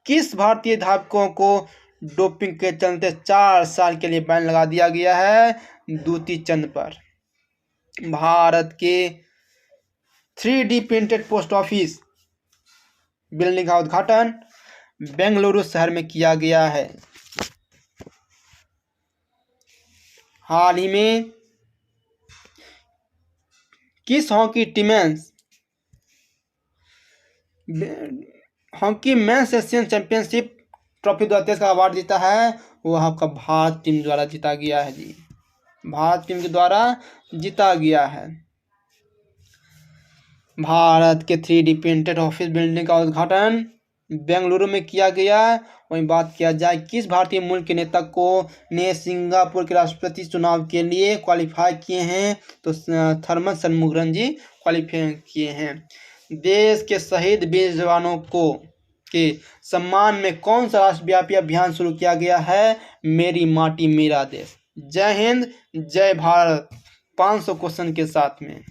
किस भारतीय धावकों को डोपिंग के चलते 4 साल के लिए बैन लगा दिया गया है? दूती चंद पर। भारत के 3D printed post office building का उद्घाटन बेंगलुरु शहर में किया गया है। हाल ही में किस hockey mains Asian championship trophy 2023 का अवार्ड जीता है? वो आपका भारत टीम द्वारा जीता गया है जी। भारत टीम के द्वारा जीता गया है। भारत के 3D प्रिंटेड ऑफिस बिल्डिंग का उद्घाटन बेंगलुरु में किया गया। वहीं बात किया जाए किस भारतीय मूल के नेता को ने सिंगापुर के राष्ट्रपति चुनाव के लिए क्वालिफाई किए हैं? तो थर्मल षणमुगम जी क्वालिफाई किए हैं। देश के शहीद वीर जवानों को के सम्मान में कौन सा राष्ट्रव्यापी अभियान शुरू किया गया है? मेरी माटी मेरा देश। जय हिंद जय भारत 500 क्वेश्चन के साथ में।